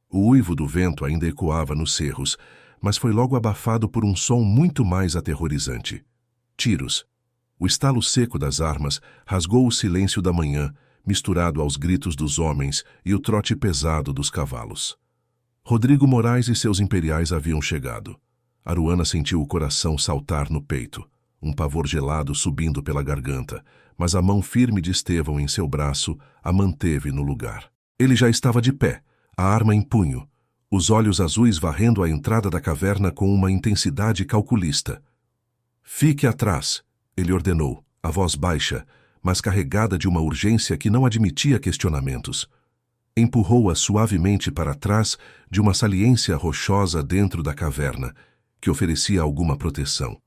O uivo do vento ainda ecoava nos cerros, mas foi logo abafado por um som muito mais aterrorizante. Tiros. O estalo seco das armas rasgou o silêncio da manhã, misturado aos gritos dos homens e o trote pesado dos cavalos. Rodrigo Moraes e seus imperiais haviam chegado. Aruana sentiu o coração saltar no peito. um pavor gelado subindo pela garganta, mas a mão firme de Estevão em seu braço a manteve no lugar. Ele já estava de pé, a arma em punho, os olhos azuis varrendo a entrada da caverna com uma intensidade calculista. "Fique atrás", ele ordenou, a voz baixa, mas carregada de uma urgência que não admitia questionamentos. Empurrou-a suavemente para trás de uma saliência rochosa dentro da caverna, que oferecia alguma proteção.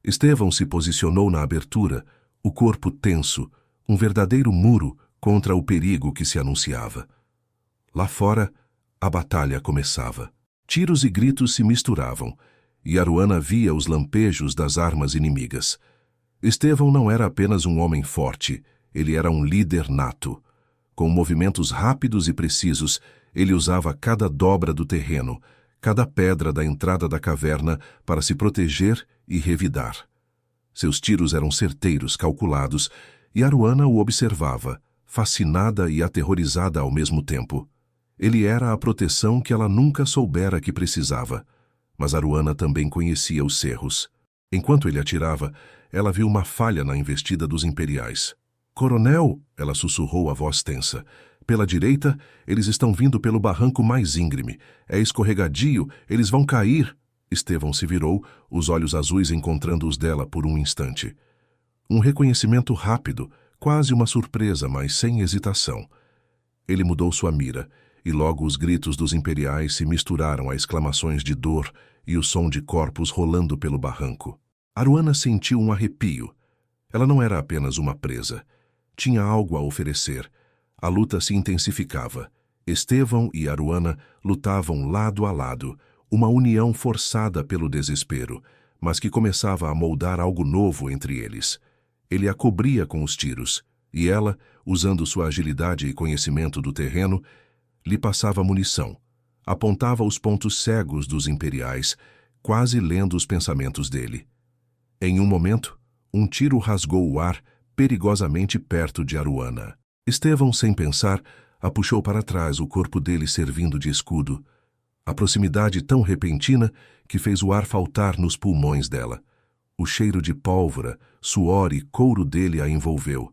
Estevão se posicionou na abertura, o corpo tenso, um verdadeiro muro contra o perigo que se anunciava. Lá fora, a batalha começava. Tiros e gritos se misturavam, e Aruana via os lampejos das armas inimigas. Estevão não era apenas um homem forte, ele era um líder nato. Com movimentos rápidos e precisos, ele usava cada dobra do terreno, cada pedra da entrada da caverna para se proteger e revidar. Seus tiros eram certeiros, calculados, e Aruana o observava, fascinada e aterrorizada ao mesmo tempo. Ele era a proteção que ela nunca soubera que precisava, mas Aruana também conhecia os cerros. Enquanto ele atirava, ela viu uma falha na investida dos imperiais. "Coronel", ela sussurrou a voz tensa. "Pela direita, eles estão vindo pelo barranco mais íngreme. É escorregadio, eles vão cair." Estevão se virou, os olhos azuis encontrando os dela por um instante. Um reconhecimento rápido, quase uma surpresa, mas sem hesitação. Ele mudou sua mira, e logo os gritos dos imperiais se misturaram a exclamações de dor e o som de corpos rolando pelo barranco. Aruana sentiu um arrepio. Ela não era apenas uma presa. Tinha algo a oferecer. A luta se intensificava. Estevão e Aruana lutavam lado a lado, uma união forçada pelo desespero, mas que começava a moldar algo novo entre eles. Ele a cobria com os tiros, e ela, usando sua agilidade e conhecimento do terreno, lhe passava munição, apontava os pontos cegos dos imperiais, quase lendo os pensamentos dele. Em um momento, um tiro rasgou o ar perigosamente perto de Aruana. Estevão, sem pensar, a puxou para trás, o corpo dele servindo de escudo. A proximidade tão repentina que fez o ar faltar nos pulmões dela. O cheiro de pólvora, suor e couro dele a envolveu.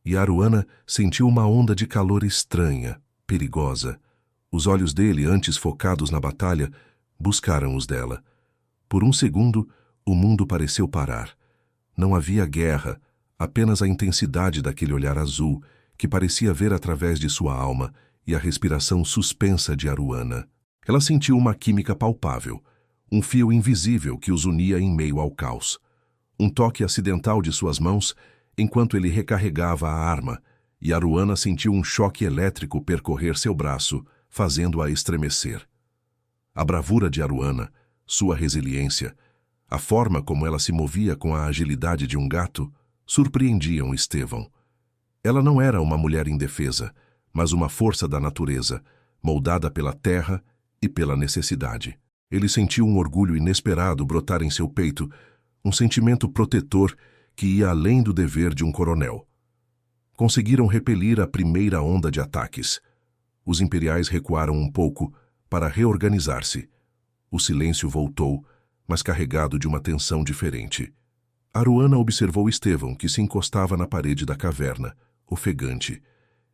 E Aruana sentiu uma onda de calor estranha, perigosa. Os olhos dele, antes focados na batalha, buscaram os dela. Por um segundo, o mundo pareceu parar. Não havia guerra, apenas a intensidade daquele olhar azul, que parecia ver através de sua alma, e a respiração suspensa de Aruana. Ela sentiu uma química palpável, um fio invisível que os unia em meio ao caos. Um toque acidental de suas mãos, enquanto ele recarregava a arma, e Aruana sentiu um choque elétrico percorrer seu braço, fazendo-a estremecer. A bravura de Aruana, sua resiliência, a forma como ela se movia com a agilidade de um gato, surpreendiam Estevão. Ela não era uma mulher indefesa, mas uma força da natureza, moldada pela terra e pela necessidade. Ele sentiu um orgulho inesperado brotar em seu peito, um sentimento protetor que ia além do dever de um coronel. Conseguiram repelir a primeira onda de ataques. Os imperiais recuaram um pouco para reorganizar-se. O silêncio voltou, mas carregado de uma tensão diferente. Aruana observou Estevão, que se encostava na parede da caverna, ofegante.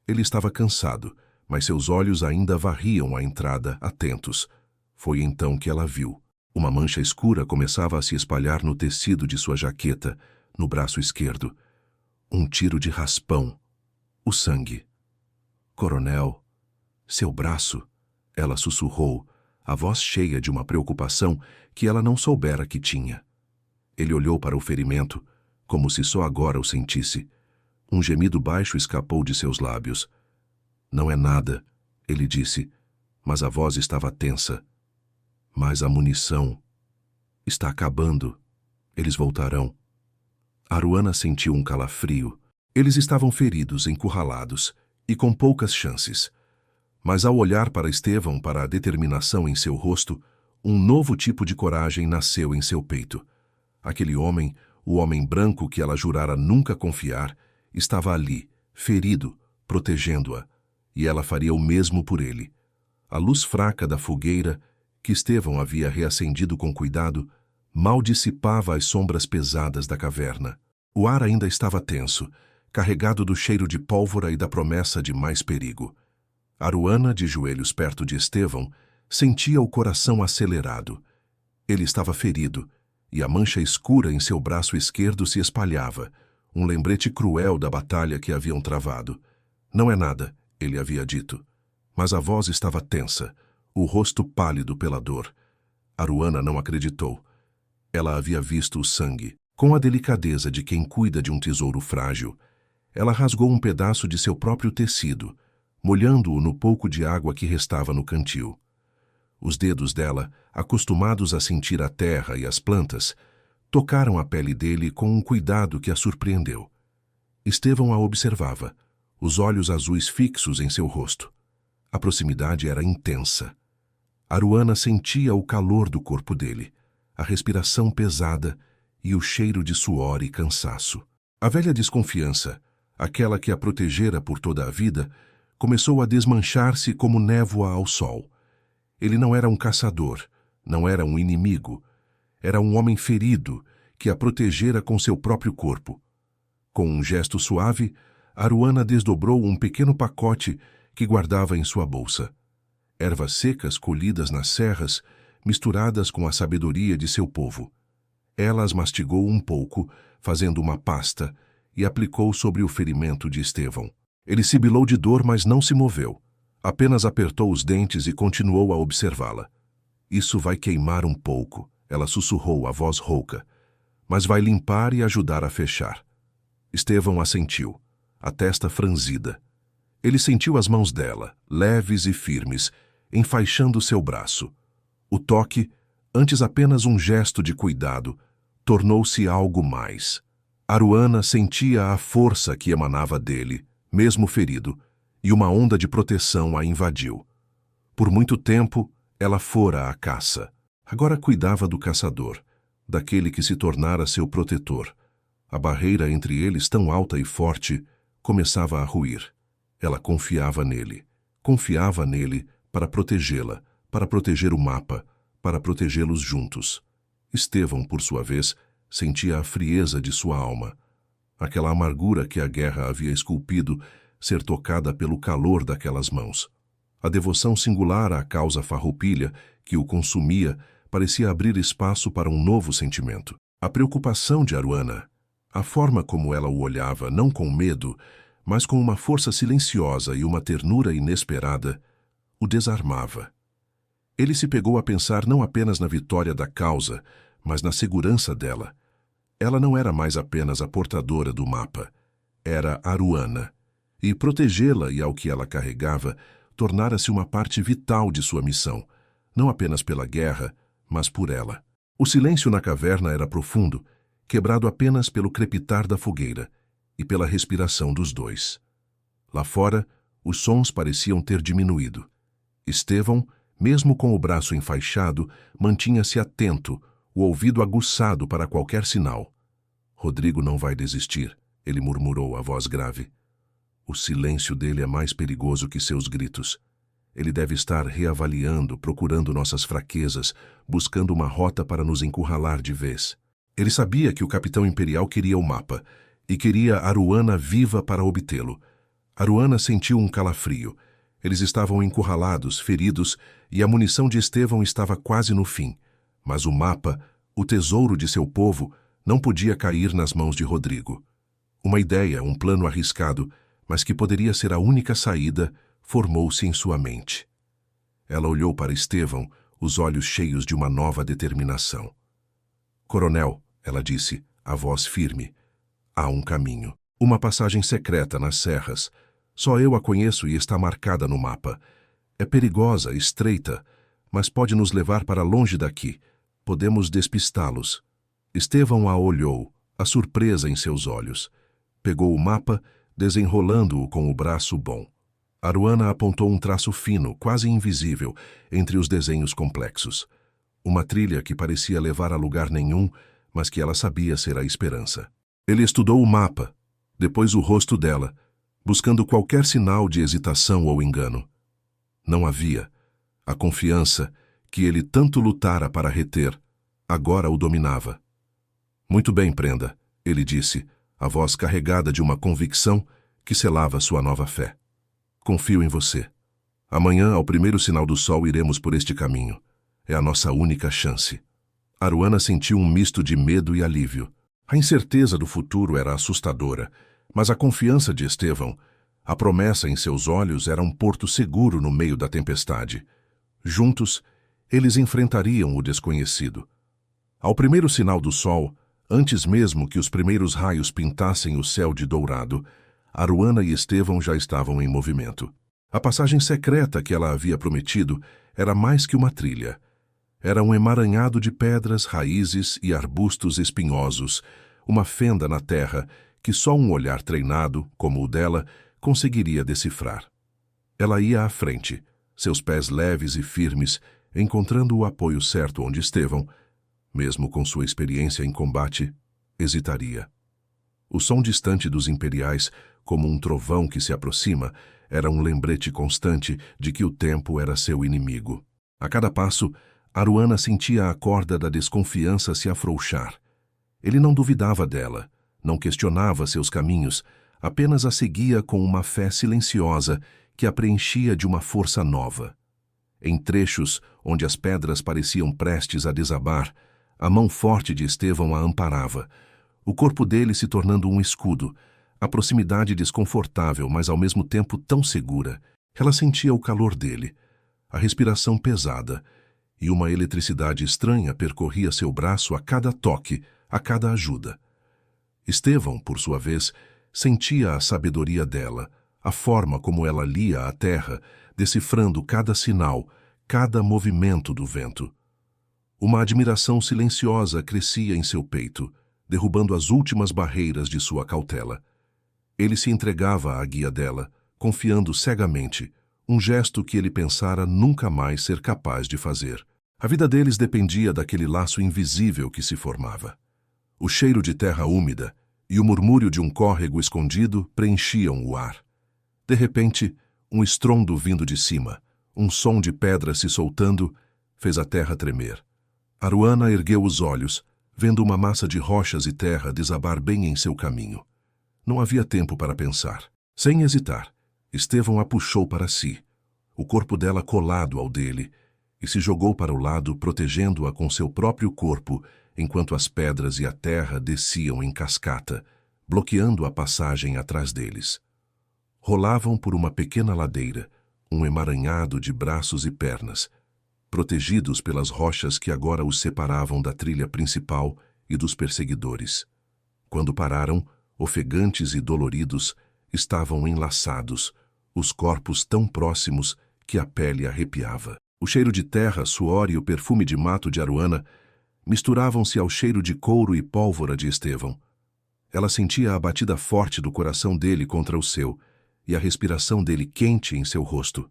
Ele estava cansado, mas seus olhos ainda varriam a entrada, atentos. Foi então que ela viu. Uma mancha escura começava a se espalhar no tecido de sua jaqueta, no braço esquerdo. Um tiro de raspão. O sangue. "Coronel, seu braço", ela sussurrou, a voz cheia de uma preocupação que ela não soubera que tinha. Ele olhou para o ferimento, como se só agora o sentisse. Um gemido baixo escapou de seus lábios. "Não é nada", ele disse, mas a voz estava tensa. "Mas a munição está acabando. Eles voltarão." Aruana sentiu um calafrio. Eles estavam feridos, encurralados, e com poucas chances. Mas ao olhar para Estevão, para a determinação em seu rosto, um novo tipo de coragem nasceu em seu peito. Aquele homem, o homem branco que ela jurara nunca confiar, estava ali, ferido, protegendo-a, e ela faria o mesmo por ele. A luz fraca da fogueira, que Estevão havia reacendido com cuidado, mal dissipava as sombras pesadas da caverna. O ar ainda estava tenso, carregado do cheiro de pólvora e da promessa de mais perigo. Aruana, de joelhos perto de Estevão, sentia o coração acelerado. Ele estava ferido, e a mancha escura em seu braço esquerdo se espalhava, um lembrete cruel da batalha que haviam travado. Não é nada, ele havia dito. Mas a voz estava tensa, o rosto pálido pela dor. Aruana não acreditou. Ela havia visto o sangue. Com a delicadeza de quem cuida de um tesouro frágil, ela rasgou um pedaço de seu próprio tecido, molhando-o no pouco de água que restava no cantil. Os dedos dela, acostumados a sentir a terra e as plantas, tocaram a pele dele com um cuidado que a surpreendeu. Estevão a observava, os olhos azuis fixos em seu rosto. A proximidade era intensa. Aruana sentia o calor do corpo dele, a respiração pesada e o cheiro de suor e cansaço. A velha desconfiança, aquela que a protegera por toda a vida, começou a desmanchar-se como névoa ao sol. Ele não era um caçador, não era um inimigo. Era um homem ferido que a protegera com seu próprio corpo. Com um gesto suave, Aruana desdobrou um pequeno pacote que guardava em sua bolsa. Ervas secas colhidas nas serras, misturadas com a sabedoria de seu povo. Ela as mastigou um pouco, fazendo uma pasta, e aplicou sobre o ferimento de Estevão. Ele sibilou de dor, mas não se moveu. Apenas apertou os dentes e continuou a observá-la. Isso vai queimar um pouco, ela sussurrou, a voz rouca. Mas vai limpar e ajudar a fechar. Estevão assentiu, a testa franzida. Ele sentiu as mãos dela, leves e firmes, enfaixando seu braço. O toque, antes apenas um gesto de cuidado, tornou-se algo mais. Aruana sentia a força que emanava dele, mesmo ferido, e uma onda de proteção a invadiu. Por muito tempo, ela fora à caça. Agora cuidava do caçador, daquele que se tornara seu protetor. A barreira entre eles, tão alta e forte, começava a ruir. Ela confiava nele para protegê-la, para proteger o mapa, para protegê-los juntos. Estevão, por sua vez, sentia a frieza de sua alma. Aquela amargura que a guerra havia esculpido ser tocada pelo calor daquelas mãos. A devoção singular à causa farroupilha que o consumia parecia abrir espaço para um novo sentimento. A preocupação de Aruana, a forma como ela o olhava, não com medo, mas com uma força silenciosa e uma ternura inesperada, o desarmava. Ele se pegou a pensar não apenas na vitória da causa, mas na segurança dela. Ela não era mais apenas a portadora do mapa. Era Aruana. E protegê-la e ao que ela carregava tornara-se uma parte vital de sua missão, não apenas pela guerra, mas por ela. O silêncio na caverna era profundo, quebrado apenas pelo crepitar da fogueira e pela respiração dos dois. Lá fora, os sons pareciam ter diminuído. Estevão, mesmo com o braço enfaixado, mantinha-se atento, o ouvido aguçado para qualquer sinal. Rodrigo não vai desistir, ele murmurou, a voz grave. O silêncio dele é mais perigoso que seus gritos. Ele deve estar reavaliando, procurando nossas fraquezas, buscando uma rota para nos encurralar de vez. Ele sabia que o capitão imperial queria o mapa, e queria Aruana viva para obtê-lo. Aruana sentiu um calafrio. Eles estavam encurralados, feridos, e a munição de Estevão estava quase no fim. Mas o mapa, o tesouro de seu povo, não podia cair nas mãos de Rodrigo. Uma ideia, um plano arriscado, mas que poderia ser a única saída, formou-se em sua mente. Ela olhou para Estevão, os olhos cheios de uma nova determinação. Coronel, ela disse, a voz firme, há um caminho. Uma passagem secreta nas serras. Só eu a conheço e está marcada no mapa. É perigosa, estreita, mas pode nos levar para longe daqui. Podemos despistá-los. Estevão a olhou, a surpresa em seus olhos. Pegou o mapa, desenrolando-o com o braço bom. Aruana apontou um traço fino, quase invisível, entre os desenhos complexos. Uma trilha que parecia levar a lugar nenhum, mas que ela sabia ser a esperança. Ele estudou o mapa, depois o rosto dela, buscando qualquer sinal de hesitação ou engano. Não havia. A confiança, que ele tanto lutara para reter, agora o dominava. Muito bem, prenda, ele disse, a voz carregada de uma convicção que selava sua nova fé. Confio em você. Amanhã, ao primeiro sinal do sol, iremos por este caminho. É a nossa única chance. Aruana sentiu um misto de medo e alívio. A incerteza do futuro era assustadora, mas a confiança de Estevão, a promessa em seus olhos, era um porto seguro no meio da tempestade. Juntos, eles enfrentariam o desconhecido. Ao primeiro sinal do sol, antes mesmo que os primeiros raios pintassem o céu de dourado, Aruana e Estevão já estavam em movimento. A passagem secreta que ela havia prometido era mais que uma trilha. Era um emaranhado de pedras, raízes e arbustos espinhosos, uma fenda na terra que só um olhar treinado, como o dela, conseguiria decifrar. Ela ia à frente, seus pés leves e firmes, encontrando o apoio certo onde Estevão, mesmo com sua experiência em combate, hesitaria. O som distante dos imperiais, como um trovão que se aproxima, era um lembrete constante de que o tempo era seu inimigo. A cada passo, Aruana sentia a corda da desconfiança se afrouxar. Ele não duvidava dela, não questionava seus caminhos, apenas a seguia com uma fé silenciosa que a preenchia de uma força nova. Em trechos onde as pedras pareciam prestes a desabar, a mão forte de Estevão a amparava, o corpo dele se tornando um escudo, a proximidade desconfortável, mas ao mesmo tempo tão segura. Ela sentia o calor dele, a respiração pesada, e uma eletricidade estranha percorria seu braço a cada toque, a cada ajuda. Estevão, por sua vez, sentia a sabedoria dela, a forma como ela lia a terra, decifrando cada sinal, cada movimento do vento. Uma admiração silenciosa crescia em seu peito, derrubando as últimas barreiras de sua cautela. Ele se entregava à guia dela, confiando cegamente, um gesto que ele pensara nunca mais ser capaz de fazer. A vida deles dependia daquele laço invisível que se formava. O cheiro de terra úmida e o murmúrio de um córrego escondido preenchiam o ar. De repente, um estrondo vindo de cima, um som de pedras se soltando, fez a terra tremer. Aruana ergueu os olhos, vendo uma massa de rochas e terra desabar bem em seu caminho. Não havia tempo para pensar. Sem hesitar, Estevão a puxou para si, o corpo dela colado ao dele, e se jogou para o lado, protegendo-a com seu próprio corpo, enquanto as pedras e a terra desciam em cascata, bloqueando a passagem atrás deles. Rolavam por uma pequena ladeira, um emaranhado de braços e pernas, protegidos pelas rochas que agora os separavam da trilha principal e dos perseguidores. Quando pararam, ofegantes e doloridos, estavam enlaçados, os corpos tão próximos que a pele arrepiava. O cheiro de terra, suor e o perfume de mato de Aruana misturavam-se ao cheiro de couro e pólvora de Estevão. Ela sentia a batida forte do coração dele contra o seu e a respiração dele quente em seu rosto.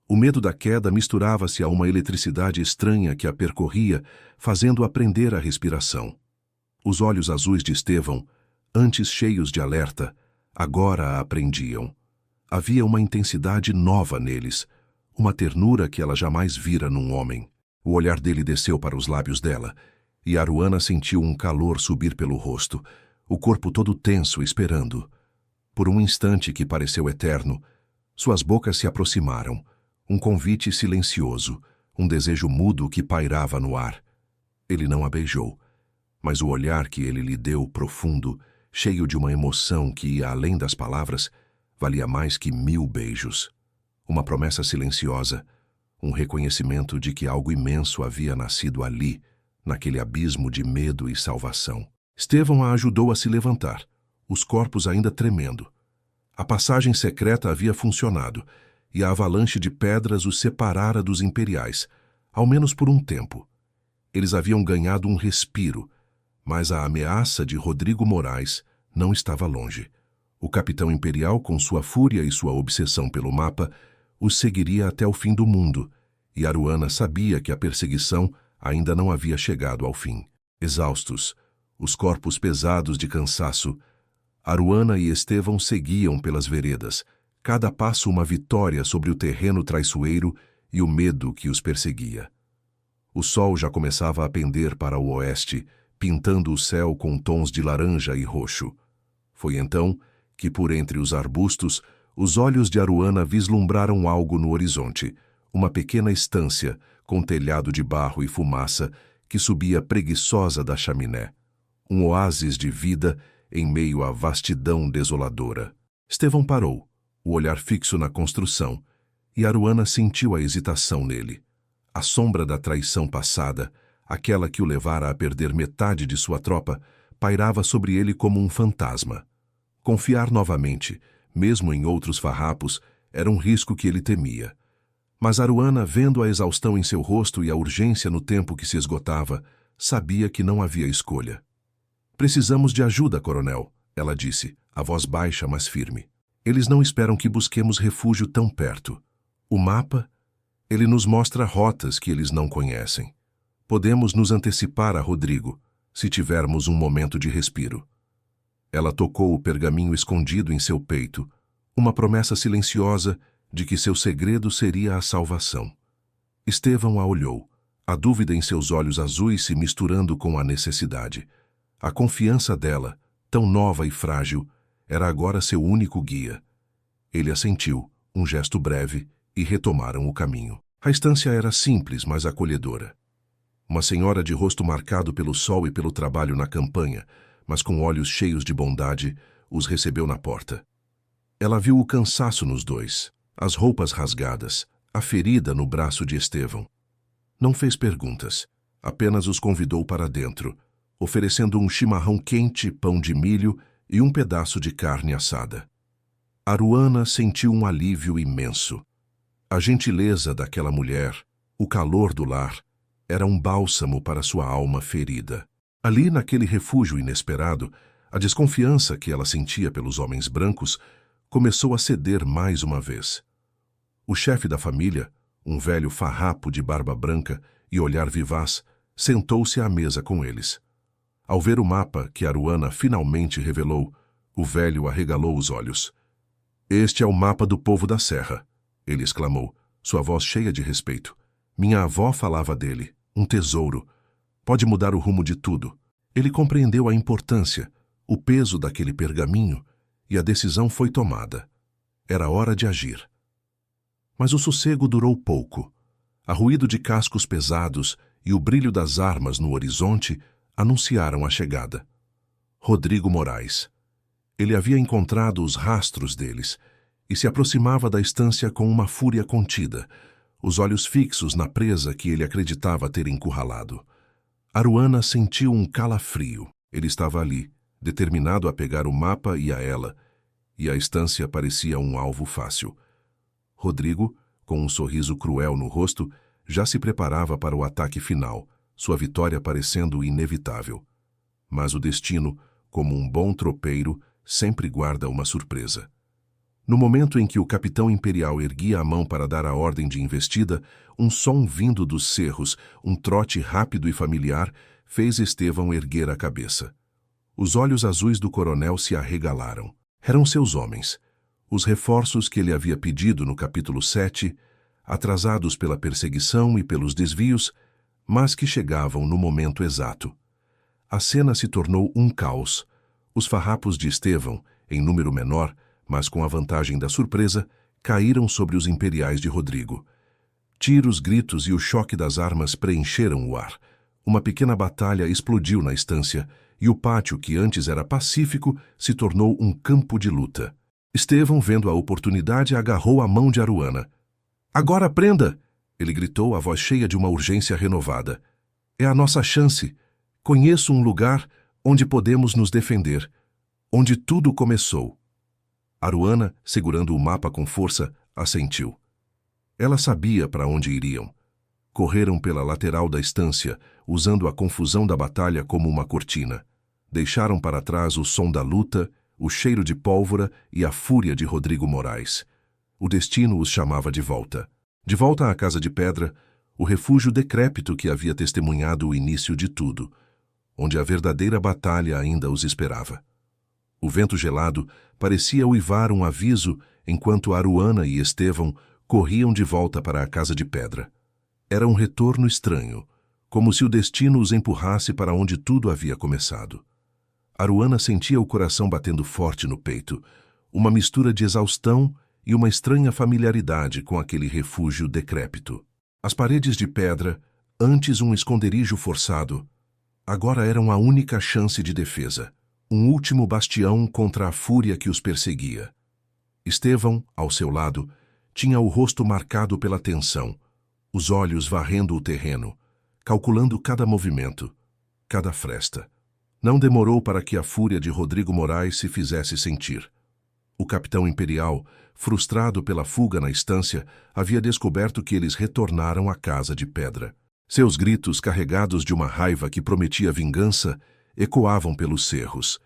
O medo da queda misturava-se a uma eletricidade estranha que a percorria, fazendo-a prender a respiração. Os olhos azuis de Estevão, antes cheios de alerta, agora a prendiam. Havia uma intensidade nova neles, uma ternura que ela jamais vira num homem. O olhar dele desceu para os lábios dela, e Aruana sentiu um calor subir pelo rosto, o corpo todo tenso, esperando. Por um instante que pareceu eterno, suas bocas se aproximaram, um convite silencioso, um desejo mudo que pairava no ar. Ele não a beijou, mas o olhar que ele lhe deu, profundo, cheio de uma emoção que ia além das palavras, valia mais que 1000 beijos. Uma promessa silenciosa, um reconhecimento de que algo imenso havia nascido ali, naquele abismo de medo e salvação. Estevão a ajudou a se levantar, os corpos ainda tremendo. A passagem secreta havia funcionado, e a avalanche de pedras os separara dos imperiais, ao menos por um tempo. Eles haviam ganhado um respiro, mas a ameaça de Rodrigo Moraes não estava longe. O capitão imperial, com sua fúria e sua obsessão pelo mapa, os seguiria até o fim do mundo, e Aruana sabia que a perseguição ainda não havia chegado ao fim. Exaustos, os corpos pesados de cansaço, Aruana e Estevão seguiam pelas veredas, cada passo uma vitória sobre o terreno traiçoeiro e o medo que os perseguia. O sol já começava a pender para o oeste, pintando o céu com tons de laranja e roxo. Foi então que, por entre os arbustos, os olhos de Aruana vislumbraram algo no horizonte, uma pequena estância com telhado de barro e fumaça que subia preguiçosa da chaminé. Um oásis de vida em meio à vastidão desoladora. Estevão parou, o olhar fixo na construção, e Aruana sentiu a hesitação nele. A sombra da traição passada, aquela que o levara a perder metade de sua tropa, pairava sobre ele como um fantasma. Confiar novamente, mesmo em outros farrapos, era um risco que ele temia. Mas Aruana, vendo a exaustão em seu rosto e a urgência no tempo que se esgotava, sabia que não havia escolha. "Precisamos de ajuda, coronel", ela disse, a voz baixa, mas firme. "Eles não esperam que busquemos refúgio tão perto. O mapa, ele nos mostra rotas que eles não conhecem. Podemos nos antecipar a Rodrigo, se tivermos um momento de respiro." Ela tocou o pergaminho escondido em seu peito, uma promessa silenciosa de que seu segredo seria a salvação. Estevão a olhou, a dúvida em seus olhos azuis se misturando com a necessidade. A confiança dela, tão nova e frágil, era agora seu único guia. Ele assentiu, um gesto breve, e retomaram o caminho. A estância era simples, mas acolhedora. Uma senhora de rosto marcado pelo sol e pelo trabalho na campanha, mas com olhos cheios de bondade, os recebeu na porta. Ela viu o cansaço nos dois, as roupas rasgadas, a ferida no braço de Estevão. Não fez perguntas, apenas os convidou para dentro, oferecendo um chimarrão quente, pão de milho e um pedaço de carne assada. Aruana sentiu um alívio imenso. A gentileza daquela mulher, o calor do lar, era um bálsamo para sua alma ferida. Ali, naquele refúgio inesperado, a desconfiança que ela sentia pelos homens brancos começou a ceder mais uma vez. O chefe da família, um velho farrapo de barba branca e olhar vivaz, sentou-se à mesa com eles. Ao ver o mapa que Aruana finalmente revelou, o velho arregalou os olhos. "Este é o mapa do povo da serra", ele exclamou, sua voz cheia de respeito. "Minha avó falava dele, um tesouro. Pode mudar o rumo de tudo." Ele compreendeu a importância, o peso daquele pergaminho, e a decisão foi tomada. Era hora de agir. Mas o sossego durou pouco. Arruído de cascos pesados e o brilho das armas no horizonte anunciaram a chegada. Rodrigo Moraes. Ele havia encontrado os rastros deles e se aproximava da estância com uma fúria contida, os olhos fixos na presa que ele acreditava ter encurralado. Aruana sentiu um calafrio. Ele estava ali, determinado a pegar o mapa e a ela, e a estância parecia um alvo fácil. Rodrigo, com um sorriso cruel no rosto, já se preparava para o ataque final, sua vitória parecendo inevitável. Mas o destino, como um bom tropeiro, sempre guarda uma surpresa. No momento em que o capitão imperial erguia a mão para dar a ordem de investida, um som vindo dos cerros, um trote rápido e familiar, fez Estevão erguer a cabeça. Os olhos azuis do coronel se arregalaram. Eram seus homens, os reforços que ele havia pedido no capítulo 7, atrasados pela perseguição e pelos desvios, mas que chegavam no momento exato. A cena se tornou um caos. Os farrapos de Estevão, em número menor, mas com a vantagem da surpresa, caíram sobre os imperiais de Rodrigo. Tiros, gritos e o choque das armas preencheram o ar. Uma pequena batalha explodiu na estância, e o pátio, que antes era pacífico, se tornou um campo de luta. Estevão, vendo a oportunidade, agarrou a mão de Aruana. "Agora prenda!" ele gritou, a voz cheia de uma urgência renovada. "É a nossa chance. Conheço um lugar onde podemos nos defender, onde tudo começou." Aruana, segurando o mapa com força, assentiu. Ela sabia para onde iriam. Correram pela lateral da estância, usando a confusão da batalha como uma cortina. Deixaram para trás o som da luta, o cheiro de pólvora e a fúria de Rodrigo Moraes. O destino os chamava de volta. De volta à Casa de Pedra, o refúgio decrépito que havia testemunhado o início de tudo, onde a verdadeira batalha ainda os esperava. O vento gelado parecia uivar um aviso enquanto Aruana e Estevão corriam de volta para a Casa de Pedra. Era um retorno estranho, como se o destino os empurrasse para onde tudo havia começado. Aruana sentia o coração batendo forte no peito, uma mistura de exaustão e uma estranha familiaridade com aquele refúgio decrépito. As paredes de pedra, antes um esconderijo forçado, agora eram a única chance de defesa, um último bastião contra a fúria que os perseguia. Estevão, ao seu lado, tinha o rosto marcado pela tensão, os olhos varrendo o terreno, calculando cada movimento, cada fresta. Não demorou para que a fúria de Rodrigo Moraes se fizesse sentir. O capitão imperial, frustrado pela fuga na estância, havia descoberto que eles retornaram à Casa de Pedra. Seus gritos, carregados de uma raiva que prometia vingança, ecoavam pelos cerros.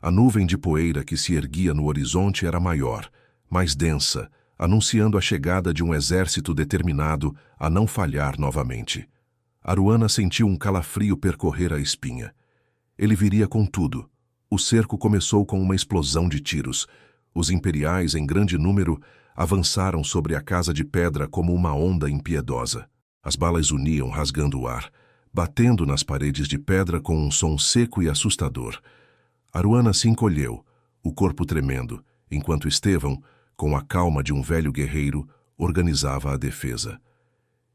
A nuvem de poeira que se erguia no horizonte era maior, mais densa, anunciando a chegada de um exército determinado a não falhar novamente. Aruana sentiu um calafrio percorrer a espinha. Ele viria com tudo. O cerco começou com uma explosão de tiros. Os imperiais, em grande número, avançaram sobre a Casa de Pedra como uma onda impiedosa. As balas uniam, rasgando o ar, batendo nas paredes de pedra com um som seco e assustador. Aruana se encolheu, o corpo tremendo, enquanto Estevão, com a calma de um velho guerreiro, organizava a defesa.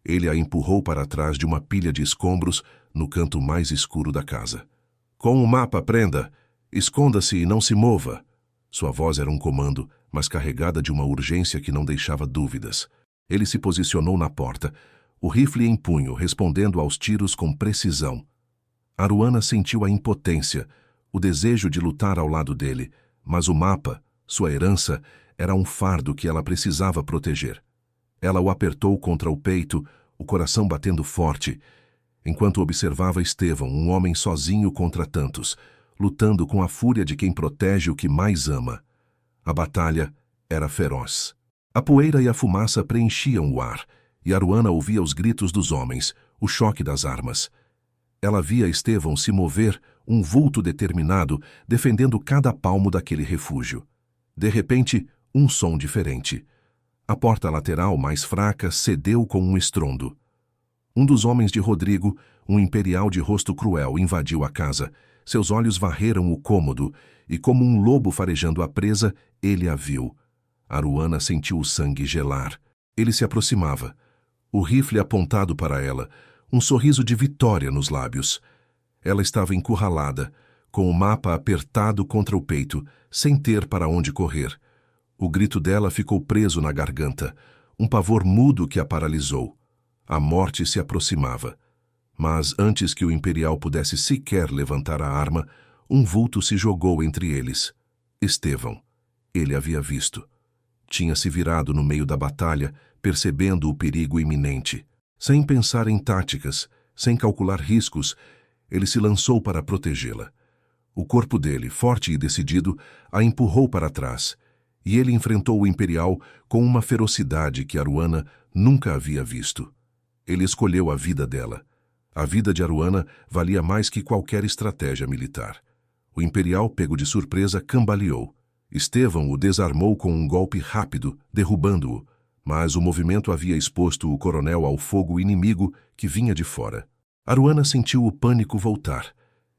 Ele a empurrou para trás de uma pilha de escombros no canto mais escuro da casa. "Com o mapa, prenda! Esconda-se e não se mova!" Sua voz era um comando, mas carregada de uma urgência que não deixava dúvidas. Ele se posicionou na porta, o rifle em punho, respondendo aos tiros com precisão. Aruana sentiu a impotência, o desejo de lutar ao lado dele, mas o mapa, sua herança, era um fardo que ela precisava proteger. Ela o apertou contra o peito, o coração batendo forte, enquanto observava Estevão, um homem sozinho contra tantos, lutando com a fúria de quem protege o que mais ama. A batalha era feroz. A poeira e a fumaça preenchiam o ar, e Aruana ouvia os gritos dos homens, o choque das armas. Ela via Estevão se mover, um vulto determinado, defendendo cada palmo daquele refúgio. De repente, um som diferente. A porta lateral, mais fraca, cedeu com um estrondo. Um dos homens de Rodrigo, um imperial de rosto cruel, invadiu a casa. Seus olhos varreram o cômodo, e como um lobo farejando a presa, ele a viu. Aruana sentiu o sangue gelar. Ele se aproximava. O rifle apontado para ela, um sorriso de vitória nos lábios. Ela estava encurralada, com o mapa apertado contra o peito, sem ter para onde correr. O grito dela ficou preso na garganta, um pavor mudo que a paralisou. A morte se aproximava. Mas antes que o imperial pudesse sequer levantar a arma, um vulto se jogou entre eles. Estevão. Ele havia visto. Tinha se virado no meio da batalha, percebendo o perigo iminente. Sem pensar em táticas, sem calcular riscos, ele se lançou para protegê-la. O corpo dele, forte e decidido, a empurrou para trás, e ele enfrentou o imperial com uma ferocidade que Aruana nunca havia visto. Ele escolheu a vida dela. A vida de Aruana valia mais que qualquer estratégia militar. O imperial, pego de surpresa, cambaleou. Estevão o desarmou com um golpe rápido, derrubando-o, mas o movimento havia exposto o coronel ao fogo inimigo que vinha de fora. Aruana sentiu o pânico voltar.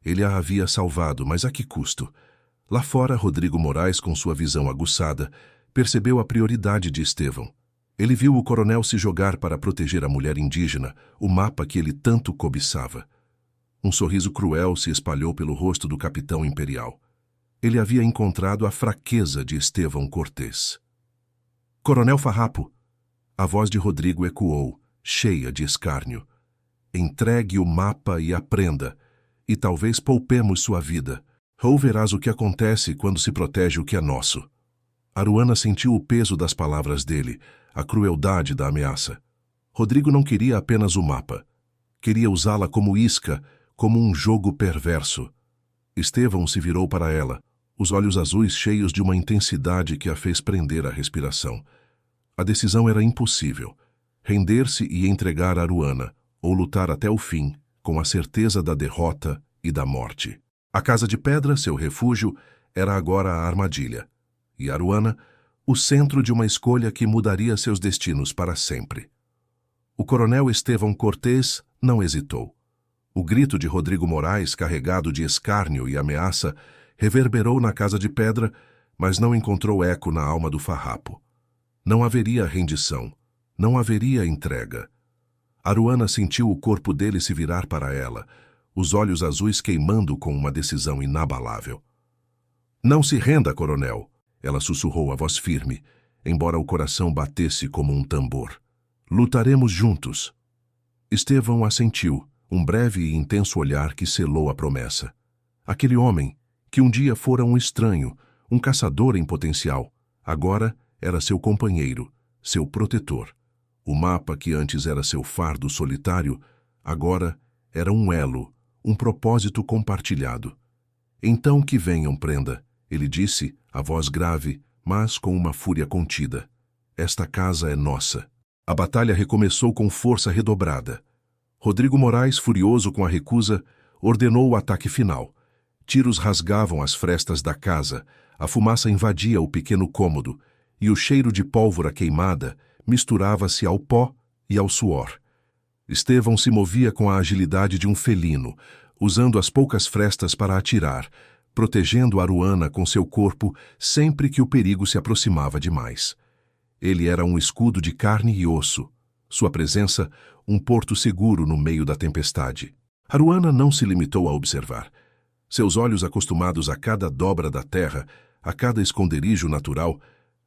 Ele a havia salvado, mas a que custo? Lá fora, Rodrigo Moraes, com sua visão aguçada, percebeu a prioridade de Estevão. Ele viu o coronel se jogar para proteger a mulher indígena, o mapa que ele tanto cobiçava. Um sorriso cruel se espalhou pelo rosto do capitão imperial. Ele havia encontrado a fraqueza de Estevão Cortés. "Coronel Farrapo!" A voz de Rodrigo ecoou, cheia de escárnio. "Entregue o mapa e aprenda, e talvez poupemos sua vida. Ou verás o que acontece quando se protege o que é nosso." Aruana sentiu o peso das palavras dele, a crueldade da ameaça. Rodrigo não queria apenas o mapa. Queria usá-la como isca, como um jogo perverso. Estevão se virou para ela, os olhos azuis cheios de uma intensidade que a fez prender a respiração. A decisão era impossível. Render-se e entregar Aruana, ou lutar até o fim, com a certeza da derrota e da morte. A Casa de Pedra, seu refúgio, era agora a armadilha. E Aruana, o centro de uma escolha que mudaria seus destinos para sempre. O coronel Estevão Cortés não hesitou. O grito de Rodrigo Moraes, carregado de escárnio e ameaça, reverberou na casa de pedra, mas não encontrou eco na alma do farrapo. Não haveria rendição, não haveria entrega. Aruana sentiu o corpo dele se virar para ela, os olhos azuis queimando com uma decisão inabalável. "Não se renda, coronel", ela sussurrou a voz firme, embora o coração batesse como um tambor. "Lutaremos juntos." Estevão assentiu, um breve e intenso olhar que selou a promessa. Aquele homem, que um dia fora um estranho, um caçador em potencial, agora era seu companheiro, seu protetor. O mapa que antes era seu fardo solitário, agora era um elo, um propósito compartilhado. "Então que venham, prenda", ele disse, a voz grave, mas com uma fúria contida. "Esta casa é nossa." A batalha recomeçou com força redobrada. Rodrigo Moraes, furioso com a recusa, ordenou o ataque final. Tiros rasgavam as frestas da casa, a fumaça invadia o pequeno cômodo, e o cheiro de pólvora queimada misturava-se ao pó e ao suor. Estevão se movia com a agilidade de um felino, usando as poucas frestas para atirar, protegendo Aruana com seu corpo sempre que o perigo se aproximava demais. Ele era um escudo de carne e osso. Sua presença, um porto seguro no meio da tempestade. Aruana não se limitou a observar. Seus olhos, acostumados a cada dobra da terra, a cada esconderijo natural,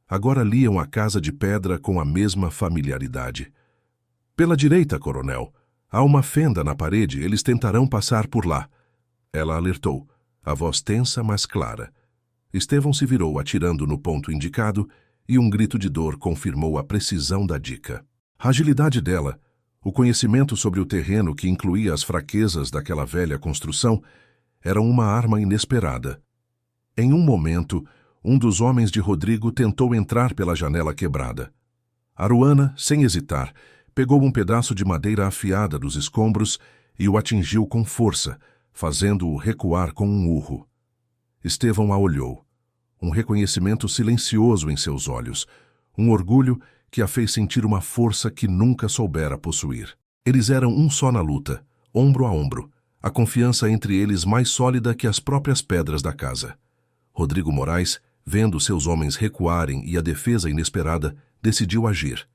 agora liam a casa de pedra com a mesma familiaridade. "Pela direita, coronel. Há uma fenda na parede, eles tentarão passar por lá." Ela alertou, a voz tensa, mas clara. Estevão se virou, atirando no ponto indicado, e um grito de dor confirmou a precisão da dica. A agilidade dela, o conhecimento sobre o terreno que incluía as fraquezas daquela velha construção, eram uma arma inesperada. Em um momento, um dos homens de Rodrigo tentou entrar pela janela quebrada. Aruana, sem hesitar, pegou um pedaço de madeira afiada dos escombros e o atingiu com força, fazendo-o recuar com um urro. Estevão a olhou. Um reconhecimento silencioso em seus olhos, um orgulho que a fez sentir uma força que nunca soubera possuir. Eles eram um só na luta, ombro a ombro, a confiança entre eles mais sólida que as próprias pedras da casa. Rodrigo Moraes, vendo seus homens recuarem e a defesa inesperada, decidiu agir.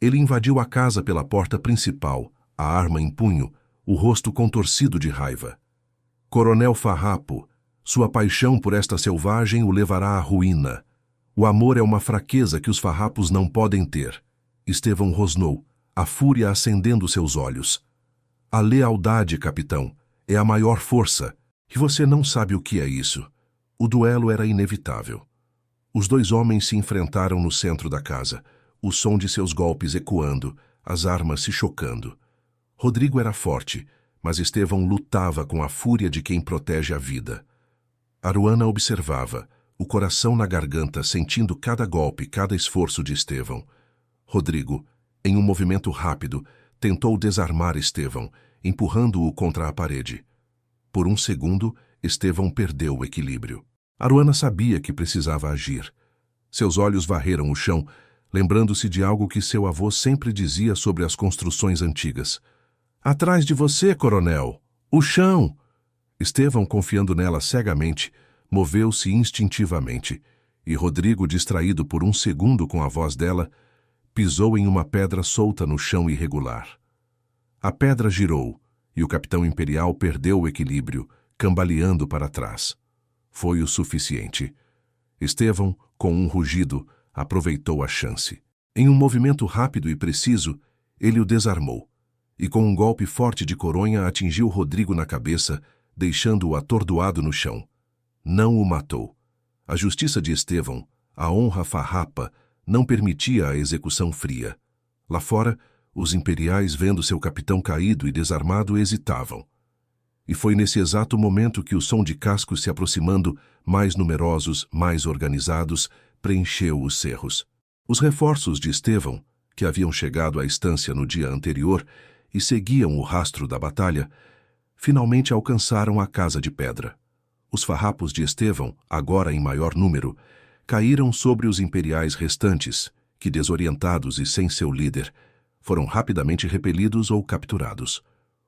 Ele invadiu a casa pela porta principal, a arma em punho, o rosto contorcido de raiva. "Coronel Farrapo, sua paixão por esta selvagem o levará à ruína. O amor é uma fraqueza que os farrapos não podem ter." Estevão rosnou, a fúria acendendo seus olhos. "A lealdade, capitão, é a maior força, e você não sabe o que é isso." O duelo era inevitável. Os dois homens se enfrentaram no centro da casa, o som de seus golpes ecoando, as armas se chocando. Rodrigo era forte, mas Estevão lutava com a fúria de quem protege a vida. Aruana observava, o coração na garganta, sentindo cada golpe, cada esforço de Estevão. Rodrigo, em um movimento rápido, tentou desarmar Estevão, empurrando-o contra a parede. Por um segundo, Estevão perdeu o equilíbrio. Aruana sabia que precisava agir. Seus olhos varreram o chão, lembrando-se de algo que seu avô sempre dizia sobre as construções antigas. "Atrás de você, coronel! O chão!" Estevão, confiando nela cegamente, moveu-se instintivamente, e Rodrigo, distraído por um segundo com a voz dela, pisou em uma pedra solta no chão irregular. A pedra girou, e o capitão imperial perdeu o equilíbrio, cambaleando para trás. Foi o suficiente. Estevão, com um rugido, aproveitou a chance. Em um movimento rápido e preciso, ele o desarmou, e com um golpe forte de coronha atingiu Rodrigo na cabeça, deixando-o atordoado no chão. Não o matou. A justiça de Estevão, a honra farrapa, não permitia a execução fria. Lá fora, os imperiais, vendo seu capitão caído e desarmado, hesitavam. E foi nesse exato momento que o som de cascos se aproximando, mais numerosos, mais organizados, preencheu os cerros. Os reforços de Estevão, que haviam chegado à estância no dia anterior e seguiam o rastro da batalha, finalmente alcançaram a casa de pedra. Os farrapos de Estevão, agora em maior número, caíram sobre os imperiais restantes, que, desorientados e sem seu líder, foram rapidamente repelidos ou capturados.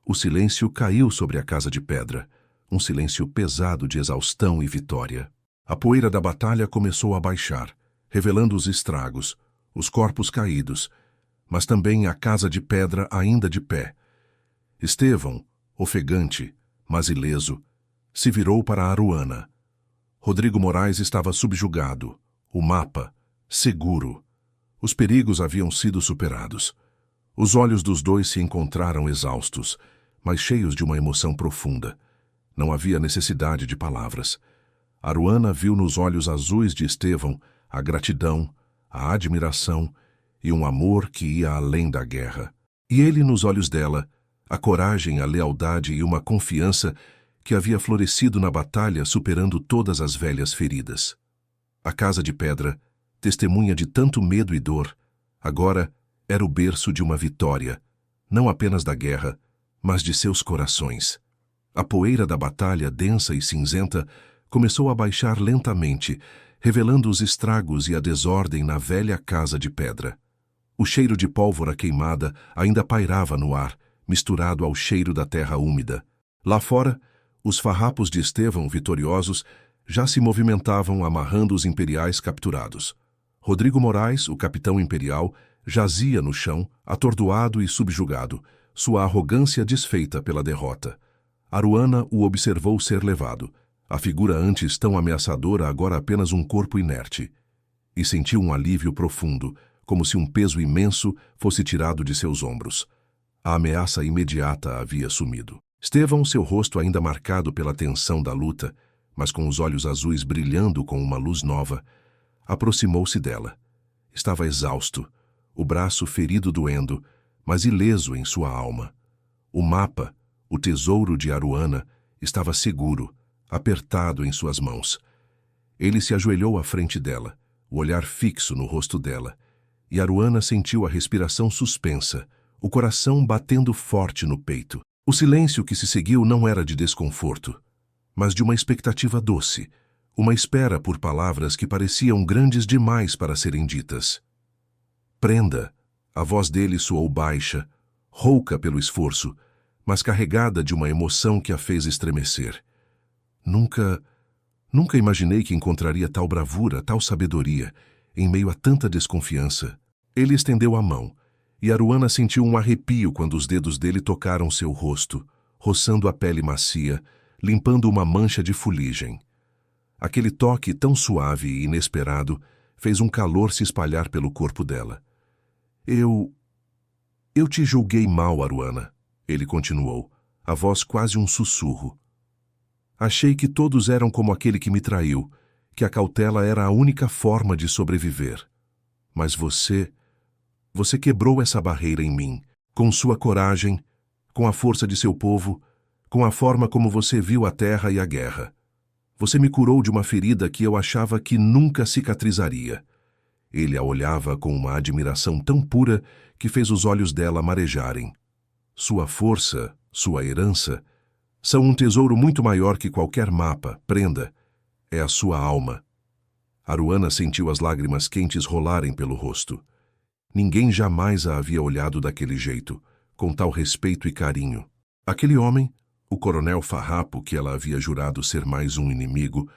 O silêncio caiu sobre a casa de pedra, um silêncio pesado de exaustão e vitória. A poeira da batalha começou a baixar, revelando os estragos, os corpos caídos, mas também a casa de pedra ainda de pé. Estevão, ofegante, mas ileso, se virou para Aruana. Rodrigo Moraes estava subjugado, o mapa, seguro. Os perigos haviam sido superados. Os olhos dos dois se encontraram exaustos, mas cheios de uma emoção profunda. Não havia necessidade de palavras. Aruana viu nos olhos azuis de Estevão a gratidão, a admiração e um amor que ia além da guerra. E ele nos olhos dela, a coragem, a lealdade e uma confiança que havia florescido na batalha, superando todas as velhas feridas. A casa de pedra, testemunha de tanto medo e dor, agora era o berço de uma vitória, não apenas da guerra, mas de seus corações. A poeira da batalha, densa e cinzenta, começou a baixar lentamente, revelando os estragos e a desordem na velha casa de pedra. O cheiro de pólvora queimada ainda pairava no ar, misturado ao cheiro da terra úmida. Lá fora, os farrapos de Estevão, vitoriosos, já se movimentavam amarrando os imperiais capturados. Rodrigo Moraes, o capitão imperial, jazia no chão, atordoado e subjugado, sua arrogância desfeita pela derrota. Aruana o observou ser levado, a figura antes tão ameaçadora agora apenas um corpo inerte, e sentiu um alívio profundo, como se um peso imenso fosse tirado de seus ombros. A ameaça imediata havia sumido. Estevão, seu rosto ainda marcado pela tensão da luta, mas com os olhos azuis brilhando com uma luz nova, aproximou-se dela. Estava exausto, o braço ferido doendo, mas ileso em sua alma. O mapa, o tesouro de Aruana, estava seguro, apertado em suas mãos. Ele se ajoelhou à frente dela, o olhar fixo no rosto dela, e Aruana sentiu a respiração suspensa, o coração batendo forte no peito. O silêncio que se seguiu não era de desconforto, mas de uma expectativa doce, uma espera por palavras que pareciam grandes demais para serem ditas. Prenda! A voz dele soou baixa, rouca pelo esforço, mas carregada de uma emoção que a fez estremecer. Nunca imaginei que encontraria tal bravura, tal sabedoria, em meio a tanta desconfiança. Ele estendeu a mão, e Aruana sentiu um arrepio quando os dedos dele tocaram seu rosto, roçando a pele macia, limpando uma mancha de fuligem. Aquele toque tão suave e inesperado fez um calor se espalhar pelo corpo dela. Eu te julguei mal, Aruana, ele continuou, a voz quase um sussurro. Achei que todos eram como aquele que me traiu, que a cautela era a única forma de sobreviver. Mas você quebrou essa barreira em mim, com sua coragem, com a força de seu povo, com a forma como você viu a terra e a guerra. Você me curou de uma ferida que eu achava que nunca cicatrizaria. Ele a olhava com uma admiração tão pura que fez os olhos dela marejarem. Sua força, sua herança, são um tesouro muito maior que qualquer mapa, prenda. É a sua alma. Aruana sentiu as lágrimas quentes rolarem pelo rosto. Ninguém jamais a havia olhado daquele jeito, com tal respeito e carinho. Aquele homem, o coronel Farrapo, que ela havia jurado ser mais um inimigo,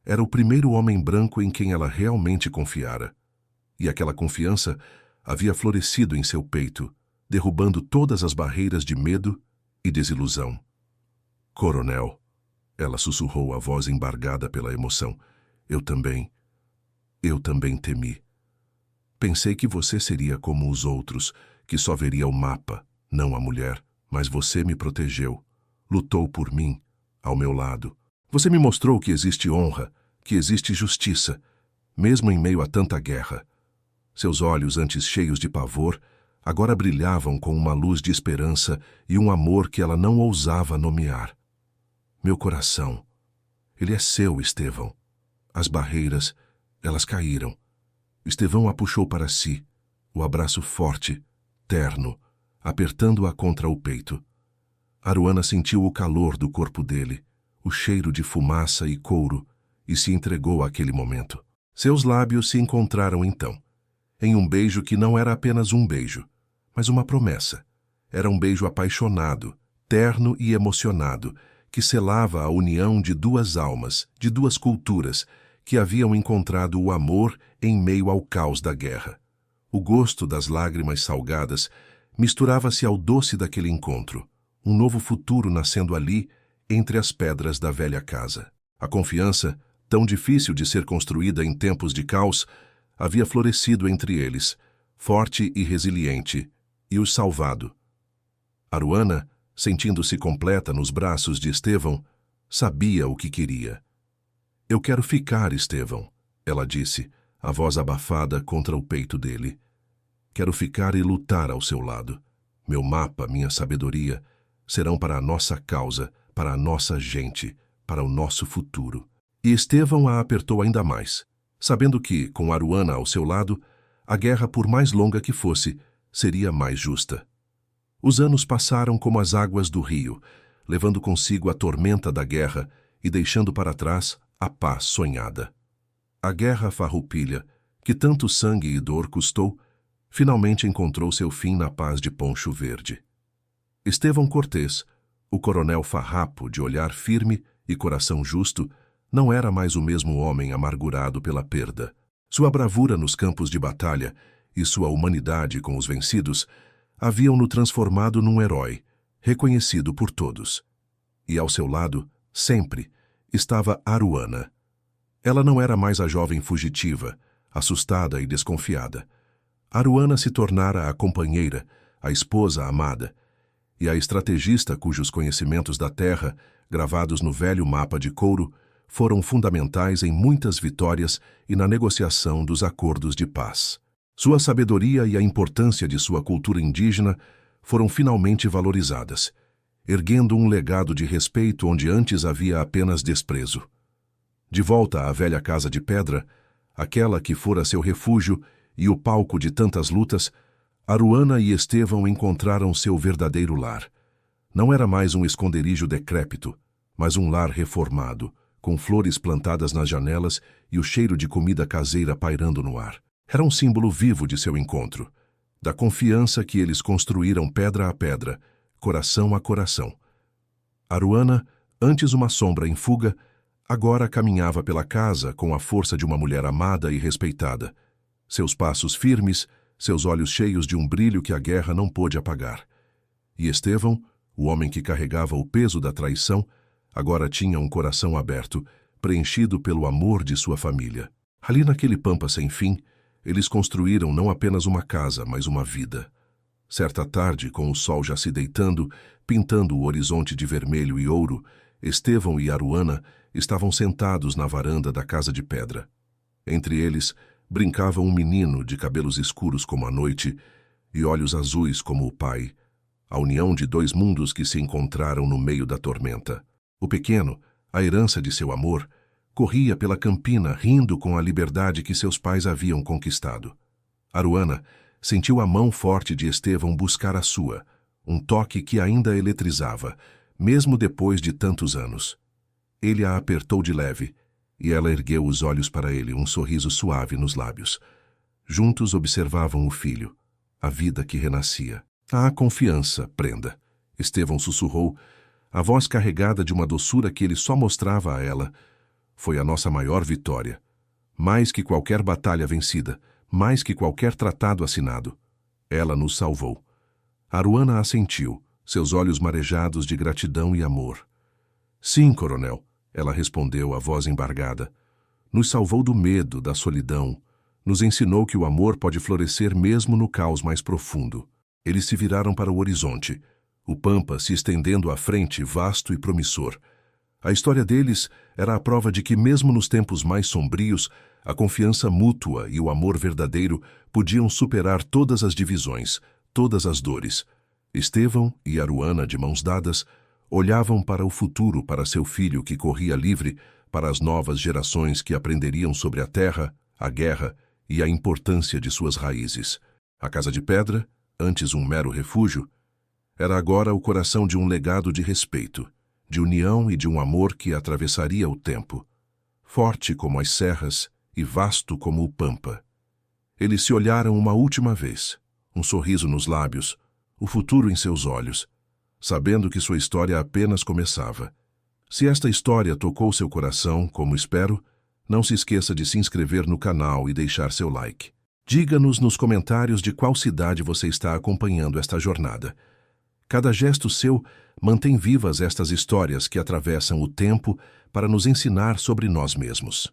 era o primeiro homem branco em quem ela realmente confiara. E aquela confiança havia florescido em seu peito, derrubando todas as barreiras de medo e desilusão. Coronel, ela sussurrou, a voz embargada pela emoção. Eu também temi. Pensei que você seria como os outros, que só veria o mapa, não a mulher, mas você me protegeu, lutou por mim, ao meu lado. Você me mostrou que existe honra, que existe justiça, mesmo em meio a tanta guerra. Seus olhos, antes cheios de pavor, agora brilhavam com uma luz de esperança e um amor que ela não ousava nomear. Meu coração, ele é seu, Estevão. As barreiras, elas caíram. Estevão a puxou para si, o abraço forte, terno, apertando-a contra o peito. Aruana sentiu o calor do corpo dele, o cheiro de fumaça e couro, e se entregou àquele momento. Seus lábios se encontraram então, em um beijo que não era apenas um beijo, mas uma promessa. Era um beijo apaixonado, terno e emocionado, que selava a união de duas almas, de duas culturas, que haviam encontrado o amor em meio ao caos da guerra. O gosto das lágrimas salgadas misturava-se ao doce daquele encontro, um novo futuro nascendo ali, entre as pedras da velha casa. A confiança, tão difícil de ser construída em tempos de caos, havia florescido entre eles, forte e resiliente, e os salvado. Aruana, sentindo-se completa nos braços de Estevão, sabia o que queria. "Eu quero ficar, Estevão", ela disse, a voz abafada contra o peito dele. "Quero ficar e lutar ao seu lado. Meu mapa, minha sabedoria, serão para a nossa causa, para a nossa gente, para o nosso futuro." E Estevão a apertou ainda mais, sabendo que, com Aruana ao seu lado, a guerra, por mais longa que fosse, seria mais justa. Os anos passaram como as águas do rio, levando consigo a tormenta da guerra e deixando para trás a paz sonhada. A guerra farroupilha, que tanto sangue e dor custou, finalmente encontrou seu fim na paz de Poncho Verde. Estevão Cortés, o coronel farrapo de olhar firme e coração justo, não era mais o mesmo homem amargurado pela perda. Sua bravura nos campos de batalha e sua humanidade com os vencidos haviam-no transformado num herói, reconhecido por todos. E ao seu lado, sempre, estava Aruana. Ela não era mais a jovem fugitiva, assustada e desconfiada. Aruana se tornara a companheira, a esposa amada, e a estrategista cujos conhecimentos da terra, gravados no velho mapa de couro, foram fundamentais em muitas vitórias e na negociação dos acordos de paz. Sua sabedoria e a importância de sua cultura indígena foram finalmente valorizadas, erguendo um legado de respeito onde antes havia apenas desprezo. De volta à velha casa de pedra, aquela que fora seu refúgio e o palco de tantas lutas, Aruana e Estevão encontraram seu verdadeiro lar. Não era mais um esconderijo decrépito, mas um lar reformado, com flores plantadas nas janelas e o cheiro de comida caseira pairando no ar. Era um símbolo vivo de seu encontro, da confiança que eles construíram pedra a pedra, coração a coração. Aruana, antes uma sombra em fuga, agora caminhava pela casa com a força de uma mulher amada e respeitada. Seus passos firmes, seus olhos cheios de um brilho que a guerra não pôde apagar. E Estevão, o homem que carregava o peso da traição, agora tinha um coração aberto, preenchido pelo amor de sua família. Ali naquele pampa sem fim, eles construíram não apenas uma casa, mas uma vida. Certa tarde, com o sol já se deitando, pintando o horizonte de vermelho e ouro, Estevão e Aruana estavam sentados na varanda da casa de pedra. Entre eles, brincava um menino de cabelos escuros como a noite e olhos azuis como o pai, a união de dois mundos que se encontraram no meio da tormenta. O pequeno, a herança de seu amor, corria pela campina rindo com a liberdade que seus pais haviam conquistado. Aruana sentiu a mão forte de Estevão buscar a sua, um toque que ainda eletrizava, mesmo depois de tantos anos. Ele a apertou de leve, e ela ergueu os olhos para ele, um sorriso suave nos lábios. Juntos observavam o filho, a vida que renascia. "Há confiança, prenda", Estevão sussurrou, a voz carregada de uma doçura que ele só mostrava a ela. "Foi a nossa maior vitória. Mais que qualquer batalha vencida, mais que qualquer tratado assinado. Ela nos salvou." Aruana assentiu, seus olhos marejados de gratidão e amor. "Sim, coronel", ela respondeu, a voz embargada. "Nos salvou do medo, da solidão. Nos ensinou que o amor pode florescer mesmo no caos mais profundo." Eles se viraram para o horizonte, o pampa se estendendo à frente, vasto e promissor. A história deles era a prova de que, mesmo nos tempos mais sombrios, a confiança mútua e o amor verdadeiro podiam superar todas as divisões, todas as dores. Estevão e Aruana, de mãos dadas, olhavam para o futuro, para seu filho que corria livre, para as novas gerações que aprenderiam sobre a terra, a guerra e a importância de suas raízes. A casa de pedra, antes um mero refúgio, era agora o coração de um legado de respeito, de união e de um amor que atravessaria o tempo, forte como as serras e vasto como o pampa. Eles se olharam uma última vez, um sorriso nos lábios, o futuro em seus olhos. sabendo que sua história apenas começava. Se esta história tocou seu coração, como espero, não se esqueça de se inscrever no canal e deixar seu like. Diga-nos nos comentários de qual cidade você está acompanhando esta jornada. Cada gesto seu mantém vivas estas histórias que atravessam o tempo para nos ensinar sobre nós mesmos.